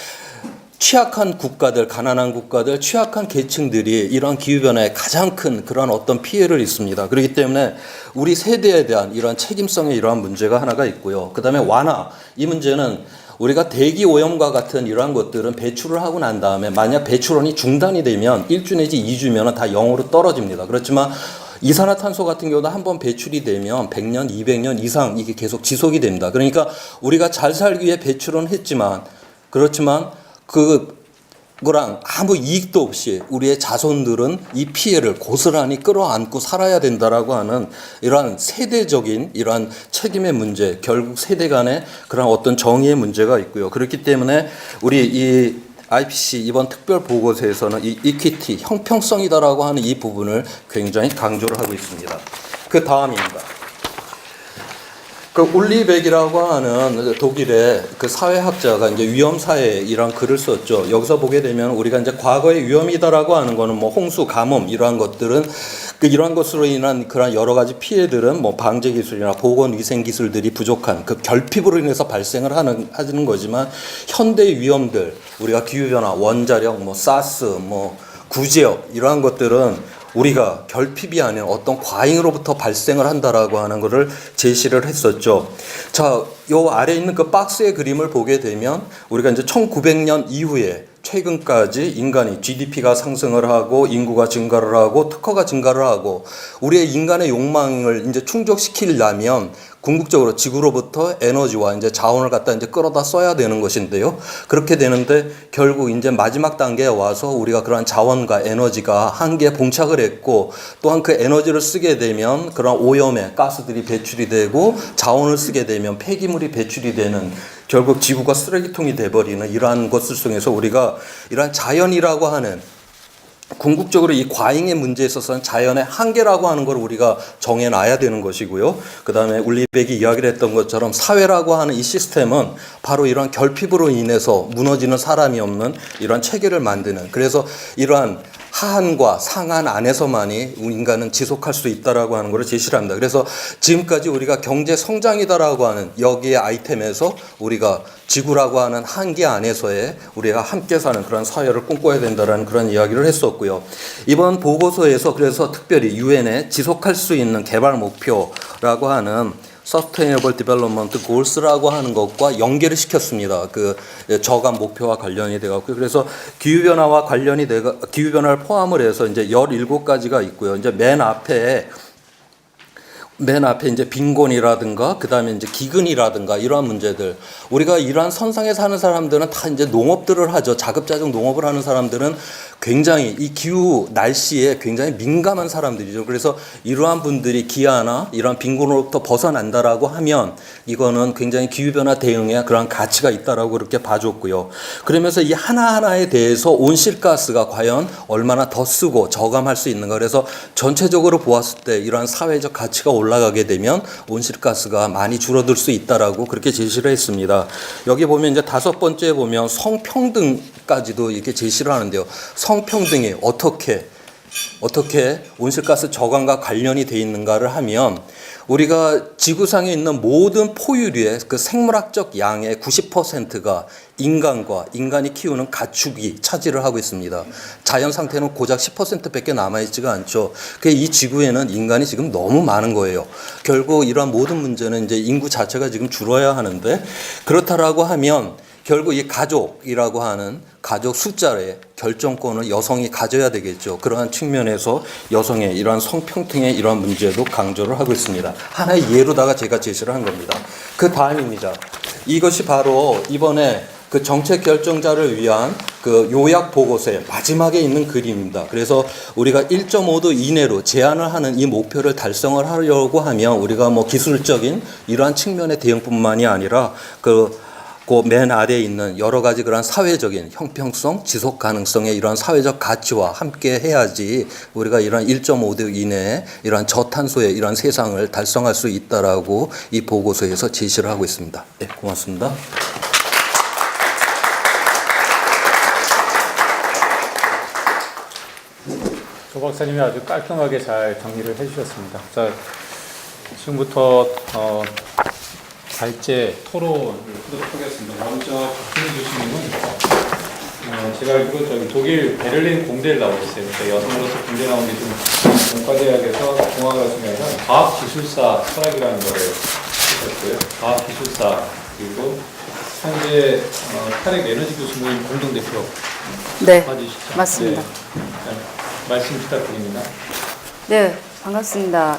취약한 국가들, 가난한 국가들, 취약한 계층들이 이러한 기후변화에 가장 큰 그런 어떤 피해를 입습니다. 그렇기 때문에 우리 세대에 대한 이러한 책임성의 이러한 문제가 하나가 있고요. 그 다음에 완화, 이 문제는 우리가 대기 오염과 같은 이러한 것들은 배출을 하고 난 다음에 만약 배출원이 중단이 되면 1주 내지 2주면 다 0으로 떨어집니다. 그렇지만 이산화탄소 같은 경우도 한번 배출이 되면 100년, 200년 이상 이게 계속 지속이 됩니다. 그러니까 우리가 잘 살기 위해 배출은 했지만 그렇지만 그거랑 아무 이익도 없이 우리의 자손들은 이 피해를 고스란히 끌어안고 살아야 된다라고 하는 이러한 세대적인 이러한 책임의 문제, 결국 세대 간의 그런 어떤 정의의 문제가 있고요. 그렇기 때문에 우리 이 IPCC 이번 특별 보고서에서는 이 이퀴티, 형평성이다라고 하는 이 부분을 굉장히 강조를 하고 있습니다. 그 다음입니다. 그 울리백이라고 하는 독일의 그 사회학자가 이제 위험사회 이런 글을 썼죠. 여기서 보게 되면 우리가 이제 과거의 위험이다라고 하는 거는 뭐 홍수, 가뭄 이러한 것들은 이러한 것으로 인한 그런 여러 가지 피해들은 뭐 방제 기술이나 보건 위생 기술들이 부족한 그 결핍으로 인해서 발생을 하는 거지만 현대의 위험들, 우리가 기후 변화, 원자력, 뭐 사스, 뭐 구제역 이러한 것들은 우리가 결핍이 아닌 어떤 과잉으로부터 발생을 한다라고 하는 것을 제시를 했었죠. 자, 요 아래 있는 그 박스의 그림을 보게 되면 우리가 이제 1900년 이후에 최근까지 인간이 GDP가 상승을 하고 인구가 증가를 하고 특허가 증가를 하고 우리의 인간의 욕망을 이제 충족시키려면 궁극적으로 지구로부터 에너지와 이제 자원을 갖다 이제 끌어다 써야 되는 것인데요. 그렇게 되는데 결국 이제 마지막 단계에 와서 우리가 그러한 자원과 에너지가 한계에 봉착을 했고 또한 그 에너지를 쓰게 되면 그런 오염의 가스들이 배출이 되고 자원을 쓰게 되면 폐기물이 배출이 되는 결국 지구가 쓰레기통이 돼버리는 이러한 것을 통해서 우리가 이러한 자연이라고 하는 궁극적으로 이 과잉의 문제에 있어서는 자연의 한계라고 하는 걸 우리가 정해놔야 되는 것이고요. 그 다음에 울리백이 이야기를 했던 것처럼 사회라고 하는 이 시스템은 바로 이러한 결핍으로 인해서 무너지는 사람이 없는 이러한 체계를 만드는, 그래서 이러한 하한과 상한 안에서만이 인간은 지속할 수 있다라고 하는 것을 제시를 합니다. 그래서 지금까지 우리가 경제 성장이다라고 하는 여기의 아이템에서 우리가 지구라고 하는 한계 안에서의 우리가 함께 사는 그런 사회를 꿈꿔야 된다라는 그런 이야기를 했었고요. 이번 보고서에서 그래서 특별히 유엔의 지속할 수 있는 개발 목표라고 하는 Sustainable Development Goals라고 하는 것과 연계를 시켰습니다. 그 저감 목표와 관련이 돼갖고요. 그래서 기후변화와 관련이 기후변화를 포함을 해서 이제 17가지가 있고요. 이제 맨 앞에 이제 빈곤이라든가 그다음에 이제 기근이라든가 이러한 문제들, 우리가 이러한 선상에 사는 사람들은 다 이제 농업들을 하죠. 자급자족 농업을 하는 사람들은 굉장히 이 기후 날씨에 굉장히 민감한 사람들이죠. 그래서 이러한 분들이 기아나 이러한 빈곤으로부터 벗어난다라고 하면 이거는 굉장히 기후변화 대응에 그러한 가치가 있다라고 그렇게 봐줬고요. 그러면서 이 하나하나에 대해서 온실가스가 과연 얼마나 더 쓰고 저감할 수 있는가, 그래서 전체적으로 보았을 때 이러한 사회적 가치가 올라가게 되면 온실가스가 많이 줄어들 수 있다라고 그렇게 제시를 했습니다. 여기 보면 이제 5번째 보면 성평등까지도 이렇게 제시를 하는데요. 성평등이 어떻게 온실가스 저감과 관련이 돼 있는가를 하면 우리가 지구상에 있는 모든 포유류의 그 생물학적 양의 90%가 인간이 키우는 가축이 차지를 하고 있습니다. 자연 상태는 고작 10%밖에 남아있지가 않죠. 이 지구에는 인간이 지금 너무 많은 거예요. 결국 이러한 모든 문제는 이제 인구 자체가 지금 줄어야 하는데, 그렇다라고 하면 결국 이 가족이라고 하는 가족 숫자의 결정권을 여성이 가져야 되겠죠. 그러한 측면에서 여성의 이러한 성평등의 이러한 문제도 강조를 하고 있습니다. 하나의 예로다가 제가 제시를 한 겁니다. 그 다음입니다. 이것이 바로 이번에 그 정책 결정자를 위한 그 요약 보고서의 마지막에 있는 그림입니다. 그래서 우리가 1.5도 이내로 제한을 하는 이 목표를 달성을 하려고 하면 우리가 뭐 기술적인 이러한 측면의 대응뿐만이 아니라 그 맨 아래에 있는 여러 가지 그런 사회적인 형평성, 지속 가능성의 이러한 사회적 가치와 함께 해야지 우리가 이러한 1.5도 이내에 이러한 저탄소의 이러한 세상을 달성할 수 있다라고 이 보고서에서 제시를 하고 있습니다. 네, 고맙습니다. 박사님이 아주 깔끔하게 잘 정리를 해주셨습니다. 자, 지금부터 발제 토론을 하도록 하겠습니다. 먼저 박준희 교수님은 제가 알기로 저기 독일 베를린 공대를 나오셨어요. 그러니까 여성으로서 공대 나온 게 좀文化대학에서 공학과정에서 과학기술사 철학이라는 거를 하셨고요. 과학기술사 그리고 현재 탈핵 에너지 교수님 공동대표 네, 맞으시죠? 맞습니다. 네, 말씀 부탁드립니다. 네, 반갑습니다.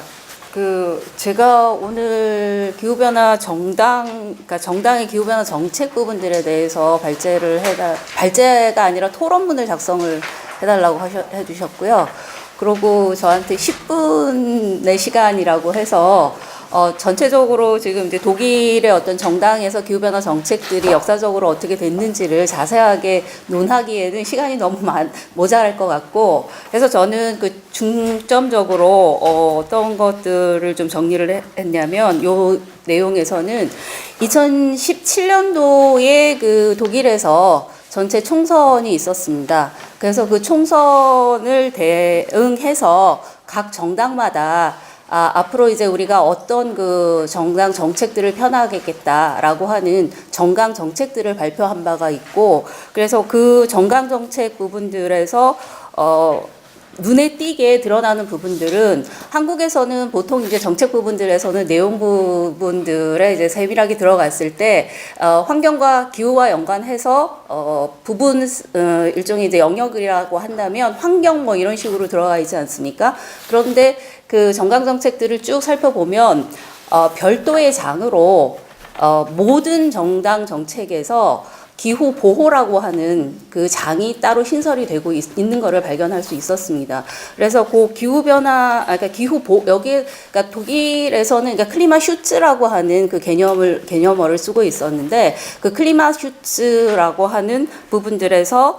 제가 오늘 기후변화 그러니까 정당의 기후변화 정책 부분들에 대해서 발제가 아니라 토론문을 작성을 해달라고 해주셨고요. 그리고 저한테 10분의 시간이라고 해서 전체적으로 지금 이제 독일의 어떤 정당에서 기후변화 정책들이 역사적으로 어떻게 됐는지를 자세하게 논하기에는 시간이 너무 모자랄 것 같고, 그래서 저는 중점적으로 어떤 것들을 좀 정리를 했냐면, 요 내용에서는 2017년도에 독일에서 전체 총선이 있었습니다. 그래서 그 총선을 대응해서 각 정당마다 앞으로 이제 우리가 어떤 정당 정책들을 펴나가겠다라고 하는 정강 정책들을 발표한 바가 있고, 그래서 그 정강 정책 부분들에서 눈에 띄게 드러나는 부분들은 한국에서는 보통 이제 정책 부분들에서는 내용 부분들에 이제 세밀하게 들어갔을 때 환경과 기후와 연관해서 일종의 이제 영역이라고 한다면 환경 뭐 이런 식으로 들어가 있지 않습니까? 그런데 그 정강 정책들을 쭉 살펴보면 별도의 장으로 모든 정당 정책에서 기후 보호라고 하는 그 장이 따로 신설이 되고 있는 것을 발견할 수 있었습니다. 그래서 그 기후 변화, 그러니까 기후 여기 그러니까 독일에서는 그러니까 클리마 슈츠라고 하는 그 개념어를 쓰고 있었는데, 그 클리마 슈츠라고 하는 부분들에서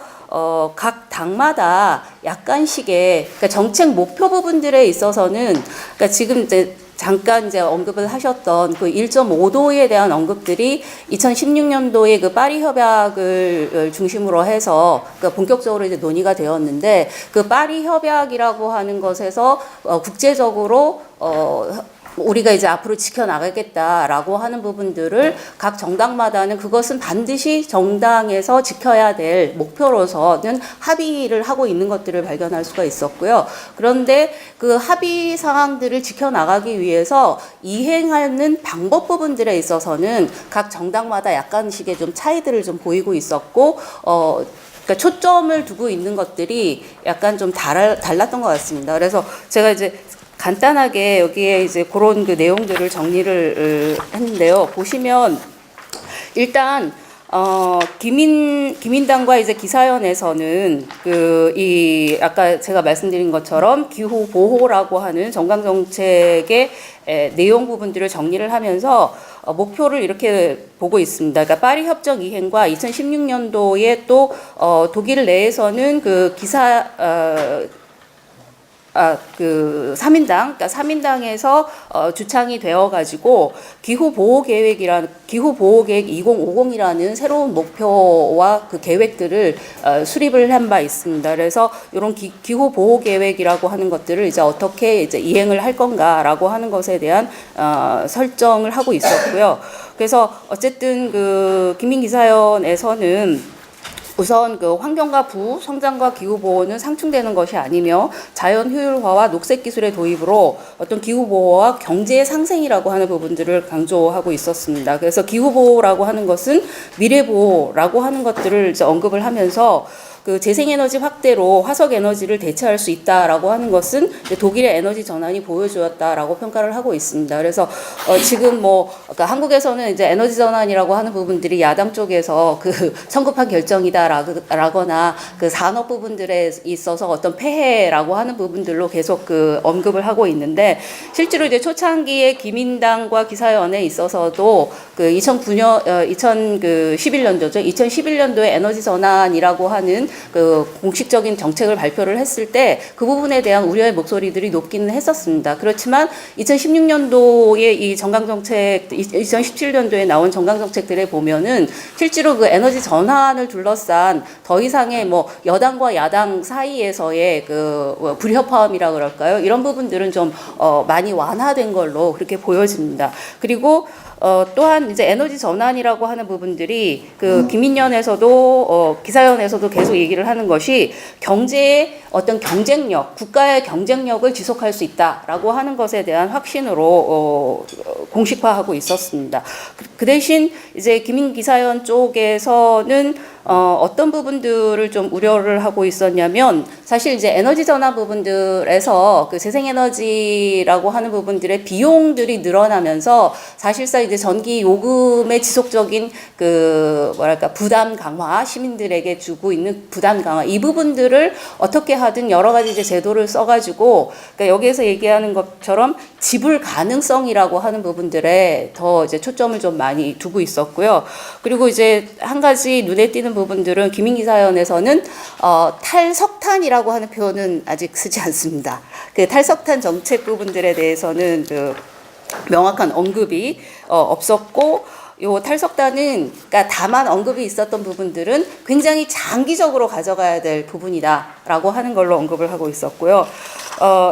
각 당마다 약간씩의 그러니까 정책 목표 부분들에 있어서는, 그러니까 지금 이제 잠깐 이제 언급을 하셨던 그 1.5도에 대한 언급들이 2016년도에 그 파리 협약을 중심으로 해서 그러니까 본격적으로 이제 논의가 되었는데, 그 파리 협약이라고 하는 것에서 국제적으로 우리가 이제 앞으로 지켜나가겠다라고 하는 부분들을 각 정당마다는 그것은 반드시 정당에서 지켜야 될 목표로서는 합의를 하고 있는 것들을 발견할 수가 있었고요. 그런데 그 합의 사항들을 지켜나가기 위해서 이행하는 방법 부분들에 있어서는 각 정당마다 약간씩의 좀 차이들을 좀 보이고 있었고, 그러니까 초점을 두고 있는 것들이 약간 좀 달랐던 것 같습니다. 그래서 제가 이제 간단하게 여기에 이제 그런 그 내용들을 정리를 했는데요. 보시면 일단 기민당과 이제 기사연에서는 아까 제가 말씀드린 것처럼 기후 보호라고 하는 정강 정책의 내용 부분들을 정리를 하면서 목표를 이렇게 보고 있습니다. 그러니까 파리 협정 이행과 2016년도에 또 독일 내에서는 그러니까 3인당에서 주창이 되어가지고 기후보호계획 2050이라는 새로운 목표와 그 계획들을 수립을 한 바 있습니다. 그래서 이런 기후보호계획이라고 하는 것들을 이제 어떻게 이제 이행을 할 건가라고 하는 것에 대한 설정을 하고 있었고요. 그래서 어쨌든 그 김민기사연에서는 우선 그 환경과 성장과 기후 보호는 상충되는 것이 아니며 자연 효율화와 녹색 기술의 도입으로 어떤 기후 보호와 경제의 상생이라고 하는 부분들을 강조하고 있었습니다. 그래서 기후 보호라고 하는 것은 미래 보호라고 하는 것들을 이제 언급을 하면서 그 재생에너지 확대로 화석 에너지를 대체할 수 있다라고 하는 것은 독일의 에너지 전환이 보여주었다라고 평가를 하고 있습니다. 그래서 지금 그러니까 한국에서는 이제 에너지 전환이라고 하는 부분들이 야당 쪽에서 성급한 결정이다라거나 그 산업 부분들에 있어서 어떤 폐해라고 하는 부분들로 계속 언급을 하고 있는데, 실제로 이제 초창기에 기민당과 기사연에 있어서도 2011년도에 에너지 전환이라고 하는 그 공식적인 정책을 발표를 했을 때 그 부분에 대한 우려의 목소리들이 높기는 했었습니다. 그렇지만 2016년도에 이 정강정책, 2017년도에 나온 정강정책들에 보면은 실제로 그 에너지 전환을 둘러싼 더 이상의 뭐 여당과 야당 사이에서의 그 불협화음이라 그럴까요? 이런 부분들은 좀 많이 완화된 걸로 그렇게 보여집니다. 그리고 또한 이제 에너지 전환이라고 하는 부분들이 그 김인연에서도 기사연에서도 계속 얘기를 하는 것이 경제의 어떤 경쟁력, 국가의 경쟁력을 지속할 수 있다라고 하는 것에 대한 확신으로 공식화하고 있었습니다. 그 대신 이제 김인 기사연 쪽에서는 어떤 부분들을 좀 우려를 하고 있었냐면 사실 이제 에너지 전환 부분들에서 그 재생에너지라고 하는 부분들의 비용들이 늘어나면서 사실상 이제 전기 요금의 지속적인 그 뭐랄까 부담 강화, 시민들에게 주고 있는 부담 강화 이 부분들을 어떻게 하든 여러 가지 이제 제도를 써가지고 그러니까 여기에서 얘기하는 것처럼 지불 가능성이라고 하는 부분들에 더 이제 초점을 좀 많이 두고 있었고요. 그리고 이제 한 가지 눈에 띄는 부분들은 김인기사연에서는 탈석탄이라고 하는 표현은 아직 쓰지 않습니다. 그 탈석탄 정책 부분들에 대해서는 그 명확한 언급이 없었고 요 탈석탄은 그러니까 다만 언급이 있었던 부분들은 굉장히 장기적으로 가져가야 될 부분이다라고 하는 걸로 언급을 하고 있었고요.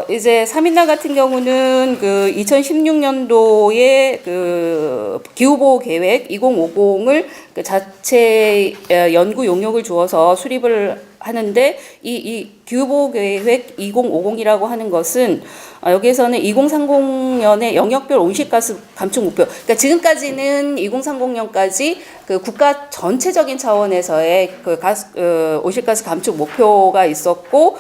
이제 3인당 같은 경우는 그 2016년도에 그 기후보호 계획 2050을 그 자체 연구 용역을 주어서 수립을 하는데 이 기후보호 계획 2050이라고 하는 것은 여기에서는 2030년에 영역별 온실가스 감축 목표. 그러니까 지금까지는 2030년까지 그 국가 전체적인 차원에서의 그 온실가스 감축 목표가 있었고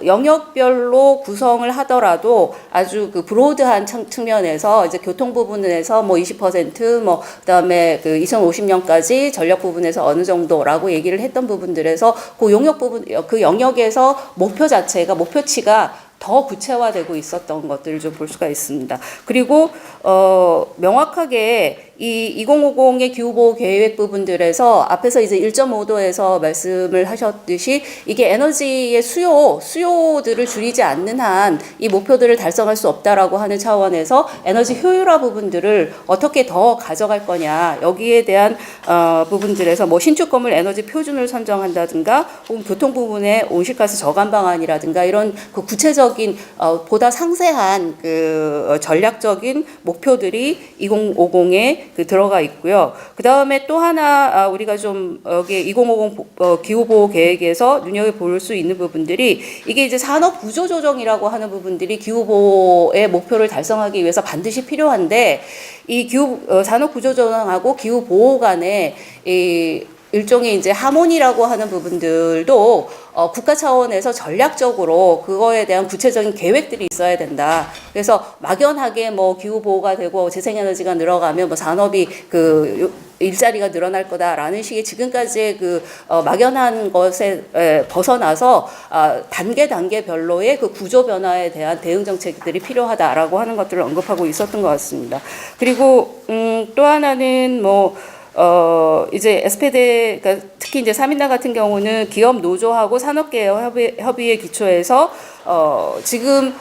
영역별로 구성을 하더라도 아주 그 브로드한 측면에서 이제 교통 부분에서 뭐 20% 뭐 그다음에 그 2050년까지 전력 부분에서 어느 정도라고 얘기를 했던 부분들에서 그 용역 부분 그 영역에서 목표 자체가 목표치가 더 구체화되고 있었던 것들을 좀 볼 수가 있습니다. 그리고 명확하게 이 2050의 기후보호 계획 부분들에서 앞에서 이제 1.5도에서 말씀을 하셨듯이 이게 에너지의 수요들을 줄이지 않는 한 이 목표들을 달성할 수 없다라고 하는 차원에서 에너지 효율화 부분들을 어떻게 더 가져갈 거냐 여기에 대한 부분들에서 뭐 신축 건물 에너지 표준을 선정한다든가 혹은 교통 부분의 온실가스 저감 방안이라든가 이런 그 구체적인 보다 상세한 그 전략적인 목표들이 2050에 그 들어가 있고요. 그 다음에 또 하나 우리가 좀 여기 2050 기후보호 계획에서 눈여겨볼 수 있는 부분들이 이게 이제 산업 구조 조정이라고 하는 부분들이 기후보호의 목표를 달성하기 위해서 반드시 필요한데 이 산업 구조 조정하고 기후보호 간에 이 일종의 이제 하모니라고 하는 부분들도 국가 차원에서 전략적으로 그거에 대한 구체적인 계획들이 있어야 된다. 그래서 막연하게 뭐 기후 보호가 되고 재생에너지가 늘어가면 뭐 산업이 그 일자리가 늘어날 거다라는 식의 지금까지의 그 막연한 것에 벗어나서 단계별로의 그 구조 변화에 대한 대응 정책들이 필요하다라고 하는 것들을 언급하고 있었던 것 같습니다. 그리고 또 하나는 뭐 이제 SPD, 그러니까 특히 이제 3인당 같은 경우는 기업 노조하고 산업계 협의에 기초해서, 지금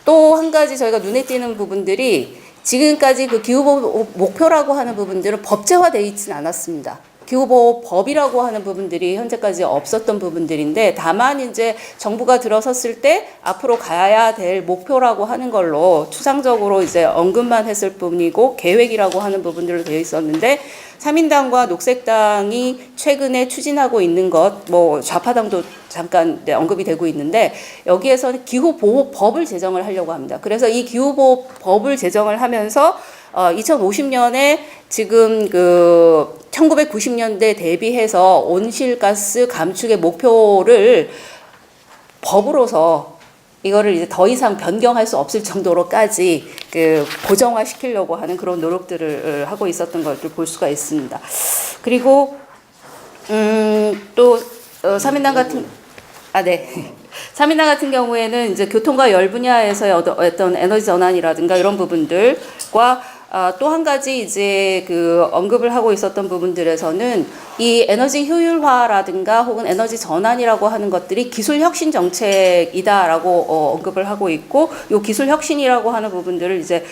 또 한 가지 저희가 눈에 띄는 부분들이 지금까지 그 기후보호 목표라고 하는 부분들은 법제화되어 있지는 않았습니다. 기후보호법이라고 하는 부분들이 현재까지 없었던 부분들인데 다만 이제 정부가 들어섰을 때 앞으로 가야 될 목표라고 하는 걸로 추상적으로 이제 언급만 했을 뿐이고 계획이라고 하는 부분들로 되어 있었는데 3인당과 녹색당이 최근에 추진하고 있는 것, 뭐 좌파당도 잠깐 언급이 되고 있는데 여기에서는 기후보호법을 제정을 하려고 합니다. 그래서 이 기후보호법을 제정을 하면서 2050년에 지금 그 1990년대 대비해서 온실가스 감축의 목표를 법으로서 이거를 이제 더 이상 변경할 수 없을 정도로까지 그 고정화시키려고 하는 그런 노력들을 하고 있었던 것을 볼 수가 있습니다. 그리고 또 3인당 같은 3인당 같은 경우에는 이제 교통과 열 분야에서의 어떤 에너지 전환이라든가 이런 부분들과 또 한 가지 이제 그 언급을 하고 있었던 부분들에서는 이 에너지 효율화라든가 혹은 에너지 전환이라고 하는 것들이 기술 혁신 정책이다라고 언급을 하고 있고, 이 기술 혁신이라고 하는 부분들을 이제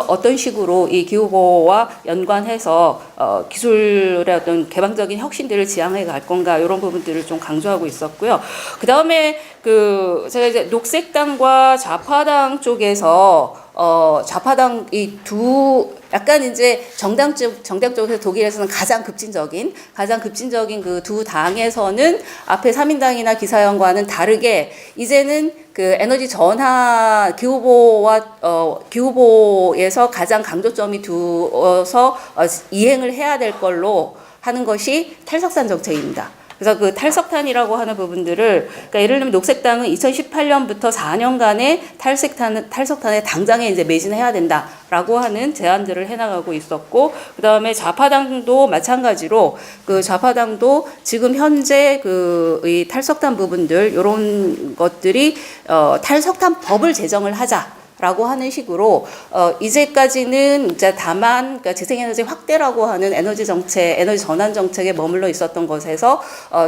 어떤 식으로 이 기후보호와 연관해서 기술의 어떤 개방적인 혁신들을 지향해 갈 건가, 이런 부분들을 좀 강조하고 있었고요. 그 다음에 그 제가 이제 녹색당과 좌파당 쪽에서 좌파당 이 두 약간 이제 정당 쪽에서 독일에서는 가장 급진적인 그 두 당에서는 앞에 3인당이나 기사연과는 다르게 이제는 그 에너지 전환 기후보에서 가장 강조점이 두어서 이행을 해야 될 걸로 하는 것이 탈석탄 정책입니다. 그래서 그 탈석탄이라고 하는 부분들을, 그러니까 예를 들면 녹색당은 2018년부터 4년간의 탈석탄에 당장에 이제 매진해야 된다라고 하는 제안들을 해나가고 있었고, 그 다음에 좌파당도 마찬가지로 그 좌파당도 지금 현재 이 탈석탄 부분들 이런 것들이 탈석탄 법을 제정을 하자. 라고 하는 식으로 이제까지는 이제 다만 그러니까 재생에너지 확대라고 하는 에너지 전환 정책에 머물러 있었던 것에서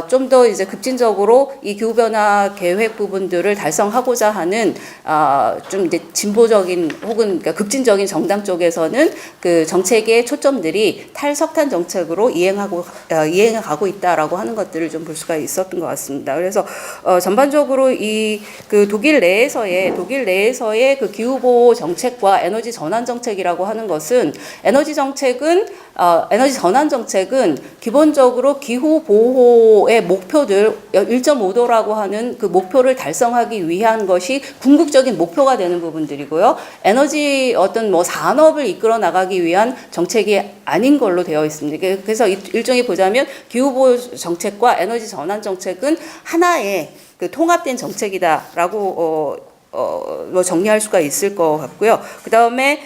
좀 더 이제 급진적으로 이 기후 변화 계획 부분들을 달성하고자 하는 좀 이제 진보적인 혹은 그러니까 급진적인 정당 쪽에서는 그 정책의 초점들이 탈석탄 정책으로 이행해 가고 있다라고 하는 것들을 좀 볼 수가 있었던 것 같습니다. 그래서 전반적으로 이 그 독일 내에서의 그 기후보호 정책과 에너지 전환 정책이라고 하는 것은 에너지 전환 정책은 기본적으로 기후 보호의 목표들 1.5도라고 하는 그 목표를 달성하기 위한 것이 궁극적인 목표가 되는 부분들이고요. 에너지 어떤 뭐 산업을 이끌어 나가기 위한 정책이 아닌 걸로 되어 있습니다. 그래서 일종의 보자면 기후 보호 정책과 에너지 전환 정책은 하나의 그 통합된 정책이다라고 뭐 정리할 수가 있을 것 같고요. 그 다음에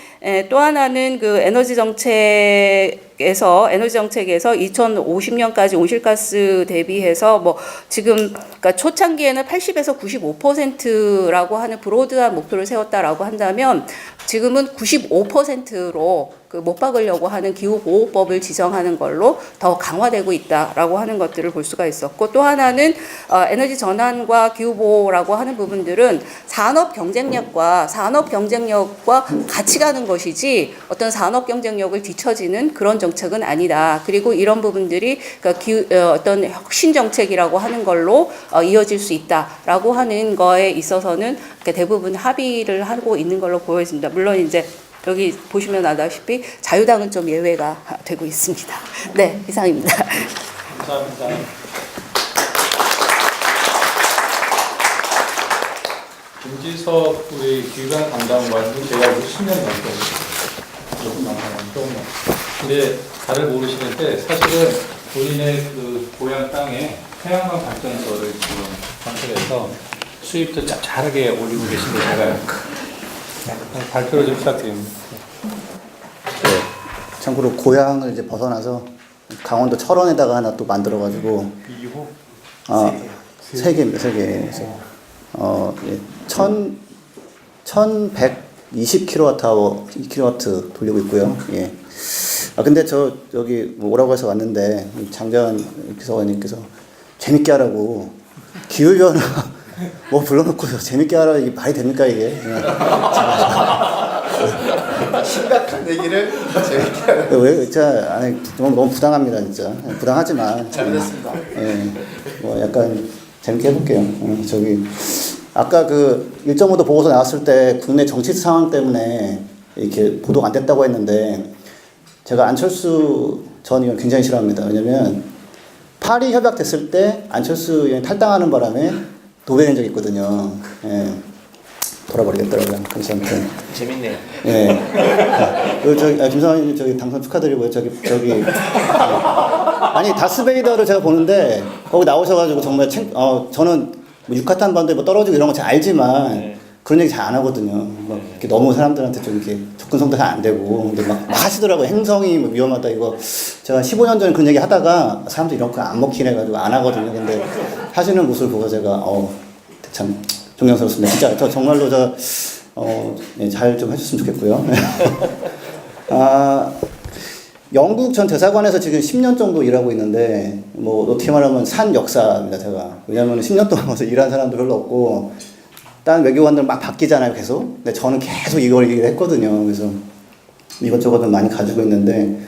또 하나는 그 에너지 정책에서 2050년까지 온실가스 대비해서 뭐 지금 그러니까 초창기에는 80에서 95%라고 하는 브로드한 목표를 세웠다라고 한다면 지금은 95%로 그 못 박으려고 하는 기후보호법을 지정하는 걸로 더 강화되고 있다라고 하는 것들을 볼 수가 있었고, 또 하나는 에너지 전환과 기후보호라고 하는 부분들은 산업 경쟁력과 같이 가는 것이지 어떤 산업 경쟁력을 뒤처지는 그런 정책은 아니다. 그리고 이런 부분들이 그러니까 어떤 혁신 정책이라고 하는 걸로 이어질 수 있다라고 하는 거에 있어서는 대부분 합의를 하고 있는 걸로 보여집니다. 물론 이제 여기 보시면 알다시피 자유당은 좀 예외가 되고 있습니다. 네, 이상입니다. 감사합니다. 김지석 우리 기후변화 담당관은 제가 알고 10년 넘게 조금 조금. 근데 다들 모르시는데 사실은 본인의 그 고향 땅에 태양광 발전소를 지금 건설해서 수입도 잘하게 올리고 계신데 제가 발표를 좀 부탁드립니다. 네, 참고로 고향을 이제 벗어나서 강원도 철원에다가 하나 또 만들어가지고 3개입니다. 3개. 예, 1120kWh, 2kW 돌리고 있고요. 예. 근데 여기 오라고 해서 왔는데 장전 비서관님께서 재밌게 하라고 기후변화 뭐 불러놓고서 재밌게 하라, 이게 말이 됩니까 이게? 심각한 얘기를 재밌게 하라. 왜 진짜 아니 너무 부당합니다 진짜. 부당하지만 잘못했습니다. 예, 뭐 약간 재밌게 해볼게요. 저기 아까 그 1.5도 보고서 나왔을 때 국내 정치 상황 때문에 이렇게 보도가 안 됐다고 했는데 제가 안철수 전 의원 굉장히 싫어합니다. 왜냐면 파리 협약 됐을 때 안철수 의원이 탈당하는 바람에 도배된 적이 있거든요. 예. 돌아버리겠더라고요. 그래서 아무튼 재밌네요. 예. 김성환님 저기 당선 축하드리고요. 아니 다스베이더를 제가 보는데 거기 나오셔가지고 정말 저는 뭐 유카탄 반도에 뭐 떨어지고 이런 거 잘 알지만 그런 얘기 잘 안 하거든요. 막 이렇게 너무 사람들한테 좀 이렇게 접근성도 잘 안 되고 근데 막 하시더라고요. 행성이 뭐 위험하다 이거. 제가 15년 전에 그런 얘기 하다가 사람들이 이런 거 안 먹히네 가지고 안 하거든요. 근데 하시는 모습을 보고 제가 참 존경스럽습니다. 진짜 저 정말로 잘 좀 해줬으면 좋겠고요. 영국 전 대사관에서 지금 10년 정도 일하고 있는데, 뭐, 어떻게 말하면 산 역사입니다, 제가. 왜냐면 10년 동안 와서 일한 사람도 별로 없고, 다른 외교관들 막 바뀌잖아요, 계속. 근데 저는 계속 이걸 얘기했거든요. 그래서 이것저것 많이 가지고 있는데,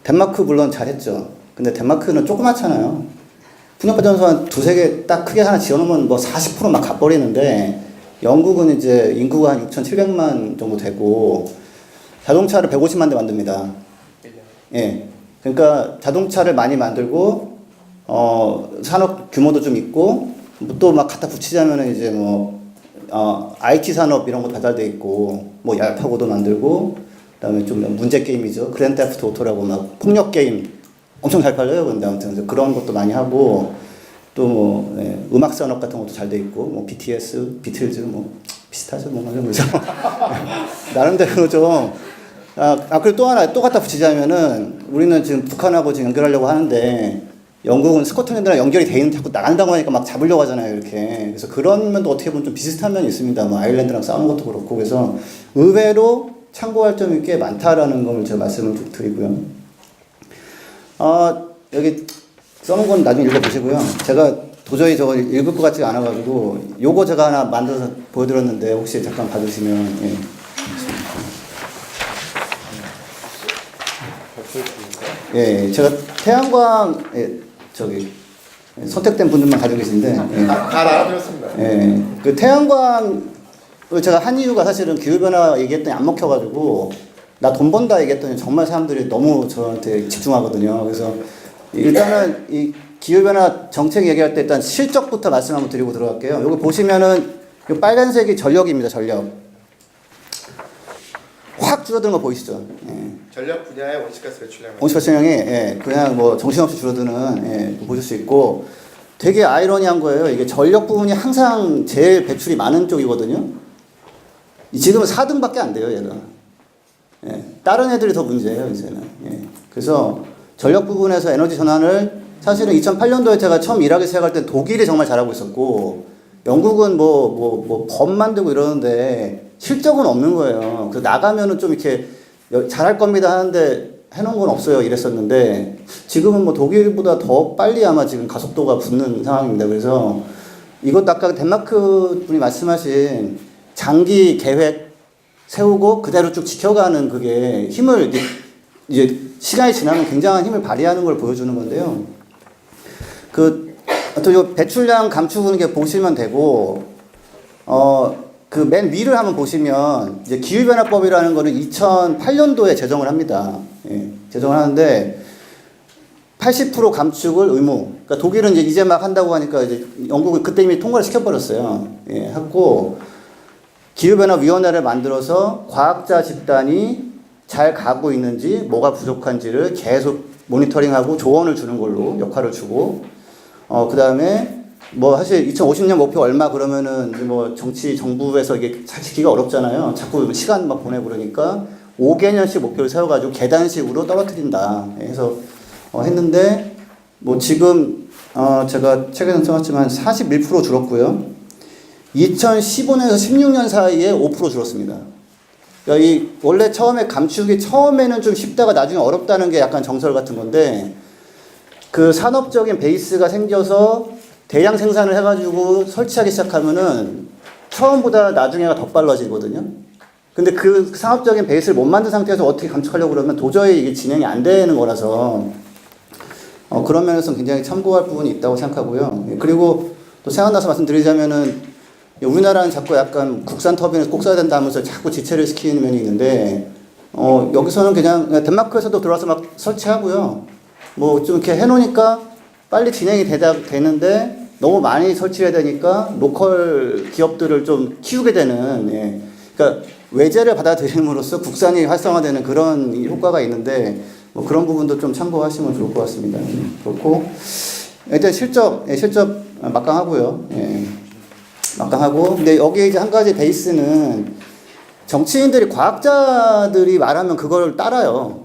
덴마크 물론 잘했죠. 근데 덴마크는 조그맣잖아요. 풍력발전소 한 두세 개 딱 크게 하나 지어놓으면 뭐 40% 막 가버리는데, 영국은 이제 인구가 한 6,700만 정도 되고, 자동차를 150만 대 만듭니다. 예. 그러니까 자동차를 많이 만들고, 산업 규모도 좀 있고, 또 막 갖다 붙이자면은 이제 뭐, IT 산업 이런 거 배달돼 있고, 뭐 얄파고도 만들고, 그다음에 좀 문제 게임이죠. 그랜드 세프트 오토라고 막 폭력 게임 엄청 잘 팔려요. 근데 아무튼 그런 것도 많이 하고, 또 뭐 음악 산업 같은 것도 잘 돼 있고, 뭐 BTS, 비틀즈 뭐 비슷하죠, 뭔가 좀 그래서 나름대로 좀. 그리고 또 하나 또 갖다 붙이자면은 우리는 지금 북한하고 지금 연결하려고 하는데 영국은 스코틀랜드랑 연결이 돼 있는데 자꾸 나간다고 하니까 막 잡으려고 하잖아요, 이렇게. 그래서 그런 면도 어떻게 보면 좀 비슷한 면이 있습니다. 뭐 아일랜드랑 싸우는 것도 그렇고. 그래서 의외로 참고할 점이 꽤 많다라는 걸 제가 말씀을 좀 드리고요. 여기 써놓은 건 나중에 읽어보시고요. 제가 도저히 저거 읽을 것 같지가 않아가지고 요거 제가 하나 만들어서 보여드렸는데 혹시 잠깐 봐주시면. 예. 예, 제가 태양광 선택된 분들만 가지고 계신데, 다 알아들었습니다. 예, 그 태양광을 제가 한 이유가 사실은 기후변화 얘기했더니 안 먹혀가지고 나 돈 번다 얘기했더니 정말 사람들이 너무 저한테 집중하거든요. 그래서 일단은 이 기후변화 정책 얘기할 때 일단 실적부터 말씀 한번 드리고 들어갈게요. 여기 보시면은 이 빨간색이 전력입니다. 전력. 확 줄어드는 거 보이시죠? 예. 전력 분야의 온실가스 배출량. 온실가스 배출량이 그냥 뭐 정신없이 줄어드는 보실 수 있고 되게 아이러니한 거예요. 이게 전력 부분이 항상 제일 배출이 많은 쪽이거든요. 지금은 4등밖에 안 돼요, 얘가. 예. 다른 애들이 더 문제예요, 이제는. 예. 그래서 전력 부분에서 에너지 전환을 사실은 2008년도에 제가 처음 일하기 시작할 때 독일이 정말 잘하고 있었고 영국은 법 만들고 이러는데 실적은 없는 거예요. 그래서 나가면은 좀 이렇게 잘할 겁니다 하는데 해놓은 건 없어요. 이랬었는데 지금은 뭐 독일보다 더 빨리 아마 지금 가속도가 붙는 상황입니다. 그래서 이것도 아까 덴마크 분이 말씀하신 장기 계획 세우고 그대로 쭉 지켜가는 그게 힘을 이제 시간이 지나면 굉장한 힘을 발휘하는 걸 보여주는 건데요. 또 배출량 감추는 게 보시면 되고, 그 맨 위를 한번 보시면, 이제 기후변화법이라는 거는 2008년도에 제정을 합니다. 예, 제정을 하는데, 80% 감축을 의무. 그러니까 독일은 이제 막 한다고 하니까 이제 영국은 그때 이미 통과를 시켜버렸어요. 예, 하고, 기후변화위원회를 만들어서 과학자 집단이 잘 가고 있는지, 뭐가 부족한지를 계속 모니터링하고 조언을 주는 걸로 역할을 주고, 그 다음에, 뭐, 사실 2050년 목표 얼마 그러면은, 뭐, 정부에서 이게 지키기가 어렵잖아요. 자꾸 시간 막 보내고 그러니까, 5개년씩 목표를 세워가지고 계단식으로 떨어뜨린다. 해서, 했는데, 뭐, 지금, 제가 책에는 써놨지만 41% 줄었고요. 2015년에서 16년 사이에 5% 줄었습니다. 그러니까 원래 처음에 감축이 처음에는 좀 쉽다가 나중에 어렵다는 게 약간 정설 같은 건데, 그 산업적인 베이스가 생겨서 대량 생산을 해가지고 설치하기 시작하면은 처음보다 나중에가 더 빨라지거든요. 근데 그 산업적인 베이스를 못 만든 상태에서 어떻게 감축하려고 그러면 도저히 이게 진행이 안 되는 거라서 그런 면에서 굉장히 참고할 부분이 있다고 생각하고요. 그리고 또 생각나서 말씀드리자면은 우리나라는 자꾸 약간 국산 터빈을 꼭 써야 된다 하면서 자꾸 지체를 시키는 면이 있는데 여기서는 그냥 덴마크에서도 들어와서 막 설치하고요. 뭐 좀 이렇게 해놓으니까 빨리 진행이 되는데 너무 많이 설치해야 되니까 로컬 기업들을 좀 키우게 되는, 그러니까 외제를 받아들임으로써 국산이 활성화되는 그런 효과가 있는데 뭐 그런 부분도 좀 참고하시면 좋을 것 같습니다. 그렇고 일단 실적 막강하고요. 막강하고 근데 여기에 이제 한 가지 베이스는 정치인들이 과학자들이 말하면 그걸 따라요.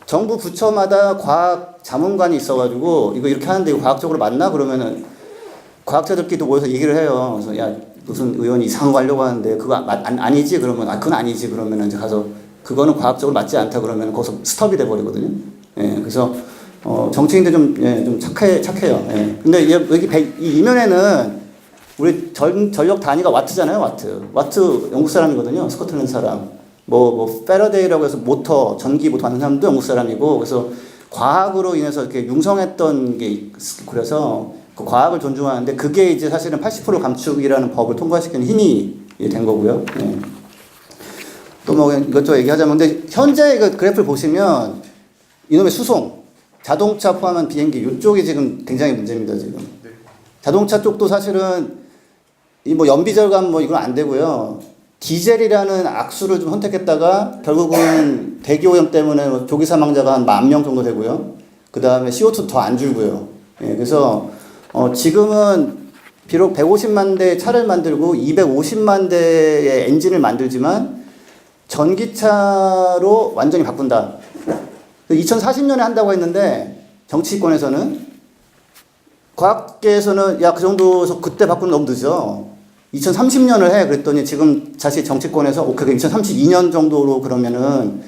정부 부처마다 과학 자문관이 있어가지고 이거 이렇게 하는데 이거 과학적으로 맞나? 그러면은 과학자들끼리도 모여서 얘기를 해요. 그래서 야 무슨 의원이 이상한 거 하려고 하는데 그거 아니지? 그러면 그건 아니지. 그러면은 이제 가서 그거는 과학적으로 맞지 않다 그러면 거기서 스톱이 돼버리거든요. 예, 그래서 정치인들 좀 착해요. 예. 근데 여기 이 이면에는 우리 전력 단위가 와트잖아요, 와트 영국 사람이거든요, 스코틀랜드 사람. 페러데이라고 해서 모터, 전기 모터 만든 사람도 영국 사람이고, 그래서 과학으로 인해서 이렇게 융성했던 게 있고, 그래서 그 과학을 존중하는데 그게 이제 사실은 80% 감축이라는 법을 통과시키는 힘이 된 거고요. 예. 또 뭐 이것저것 얘기하자면, 근데 현재 그 그래프를 보시면 이놈의 수송, 자동차 포함한 비행기 이쪽이 지금 굉장히 문제입니다, 지금. 자동차 쪽도 사실은 이 뭐 연비 절감 뭐 이건 안 되고요. 디젤이라는 악수를 좀 선택했다가 결국은 대기 오염 때문에 뭐 조기 사망자가 한 10,000명 정도 되고요. 그 다음에 CO2 더 안 줄고요. 예, 그래서 지금은 비록 150만 대의 차를 만들고 250만 대의 엔진을 만들지만 전기차로 완전히 바꾼다. 2040년에 한다고 했는데 정치권에서는, 과학계에서는 야, 그 정도에서 그때 바꾸면 너무 늦어. 2030년을 해. 그랬더니 지금 다시 정치권에서 오케이, 2032년 정도로 그러면은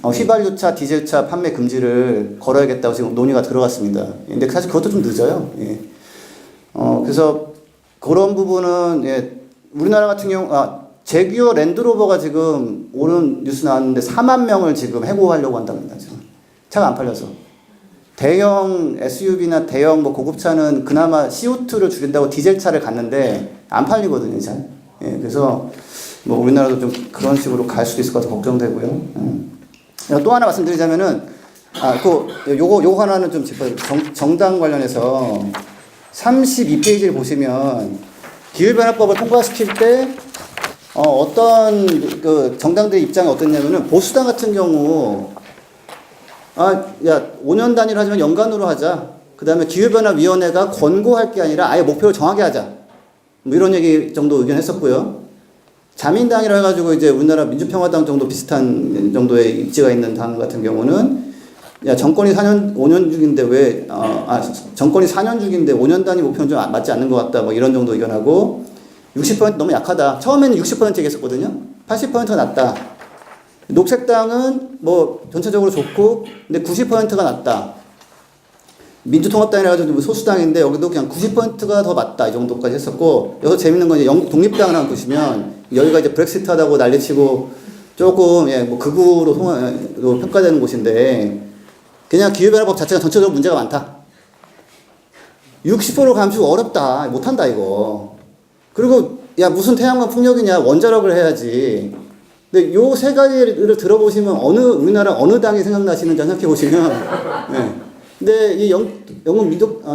휘발유차, 디젤차 판매 금지를 걸어야겠다고 지금 논의가 들어갔습니다. 근데 사실 그것도 좀 늦어요. 예. 그래서 그런 부분은, 예, 우리나라 같은 경우, 제규어 랜드로버가 지금 오는 뉴스 나왔는데 4만 명을 지금 해고하려고 한답니다. 지금 차가 안 팔려서. 대형 SUV나 대형 뭐 고급차는 그나마 CO2를 줄인다고 디젤차를 갔는데 안 팔리거든요, 잘. 예, 그래서 뭐 우리나라도 좀 그런 식으로 갈 수도 있을 것 같아서 걱정되고요. 또 하나 말씀드리자면은, 요거 하나는 좀 짚어요. 정당 관련해서 32페이지를 보시면 기후변화법을 통과시킬 때 어떤 그 정당들의 입장이 어떻냐면은, 보수당 같은 경우 5년 단위로 하지만 연간으로 하자. 그 다음에 기후변화위원회가 권고할 게 아니라 아예 목표를 정하게 하자. 뭐 이런 얘기 정도 의견했었고요. 자민당이라 해가지고 이제 우리나라 민주평화당 정도 비슷한 정도의 입지가 있는 당 같은 경우는, 야, 정권이 5년 중인데 정권이 4년 중인데 5년 단위 목표는 좀 맞지 않는 것 같다. 뭐 이런 정도 의견하고, 60% 너무 약하다. 처음에는 60% 얘기했었거든요. 80%가 낫다. 녹색당은 뭐 전체적으로 좋고, 근데 90%가 낫다. 민주통합당이라 가지고 소수당인데 여기도 그냥 90%가 더 맞다, 이 정도까지 했었고, 여기서 재밌는 건 이제 영국 독립당을 한번 보시면 여기가 이제 브렉시트 하다고 난리치고 조금 뭐 극우로 평가되는 곳인데, 그냥 기후변화법 자체가 전체적으로 문제가 많다. 60% 감축 어렵다, 못한다 이거. 그리고 야, 무슨 태양광 풍력이냐, 원자력을 해야지. 근데 요 세 가지를 들어보시면 우리나라 어느 당이 생각나시는지 생각해 보시면, 네. 근데 이 영국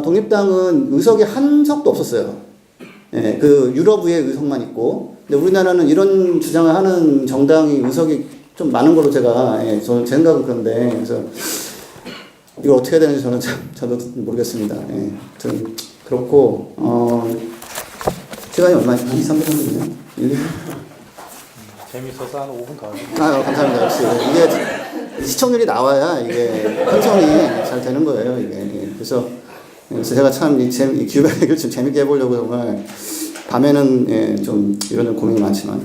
독립당은 의석이 한 석도 없었어요. 예, 그 유럽의 의석만 있고. 근데 우리나라는 이런 주장을 하는 정당이 의석이 좀 많은 걸로 저는 제 생각은 그런데, 그래서 이걸 어떻게 해야 되는지 저도 모르겠습니다. 예, 좀 그렇고, 시간이 얼마나, 한 2, 3분 정도 되나요? 1, 2분? 재밌어서 한 5분 더 하죠. 감사합니다. 역시 이게 시청률이 나와야 이게 편성이 잘 되는 거예요. 이게. 그래서 제가 참 이 기후변화 얘기를 좀 재밌게 해보려고 정말 밤에는 좀 이런 고민이 많지만,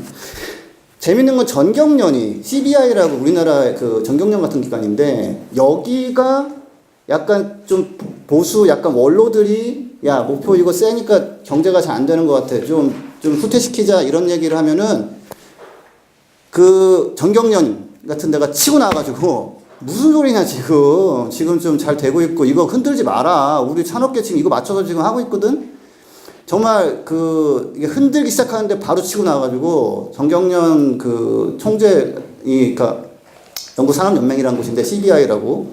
재밌는 건 전경련이 CBI라고 우리나라 그 전경련 같은 기관인데, 여기가 약간 좀 보수 약간 원로들이 야, 목표 이거 세니까 경제가 잘 안 되는 것 같아, 좀 후퇴시키자, 이런 얘기를 하면은 그 전경련 같은 데가 치고 나와가지고 무슨 소리냐, 지금 좀 잘 되고 있고 이거 흔들지 마라, 우리 산업계 지금 이거 맞춰서 지금 하고 있거든. 정말 이게 흔들기 시작하는데 바로 치고 나와가지고, 전경련 그 그러니까 영국 산업연맹이라는 곳인데 CBI라고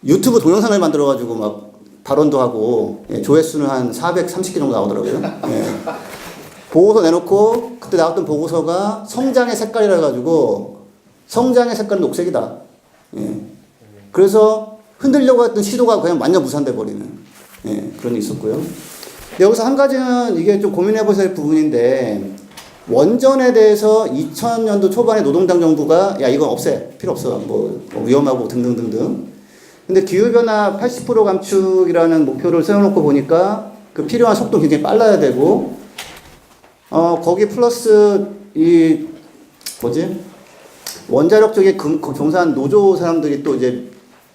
유튜브 동영상을 만들어가지고 막 발언도 하고, 조회수는 한 430개 정도 나오더라고요. 예. 보고서 내놓고, 그때 나왔던 보고서가 성장의 색깔이라 해가지고, 성장의 색깔은 녹색이다. 예. 그래서 흔들려고 했던 시도가 그냥 완전 무산돼 버리는, 그런 게 있었고요. 근데 여기서 한 가지는 이게 좀 고민해 보셔야 할 부분인데, 원전에 대해서 2000년도 초반에 노동당 정부가 야, 이건 없애, 필요 없어, 뭐 위험하고 등등등등. 근데 기후변화 80% 감축이라는 목표를 세워놓고 보니까 그 필요한 속도 굉장히 빨라야 되고, 거기 플러스 원자력 쪽에 종사한 노조 사람들이 또 이제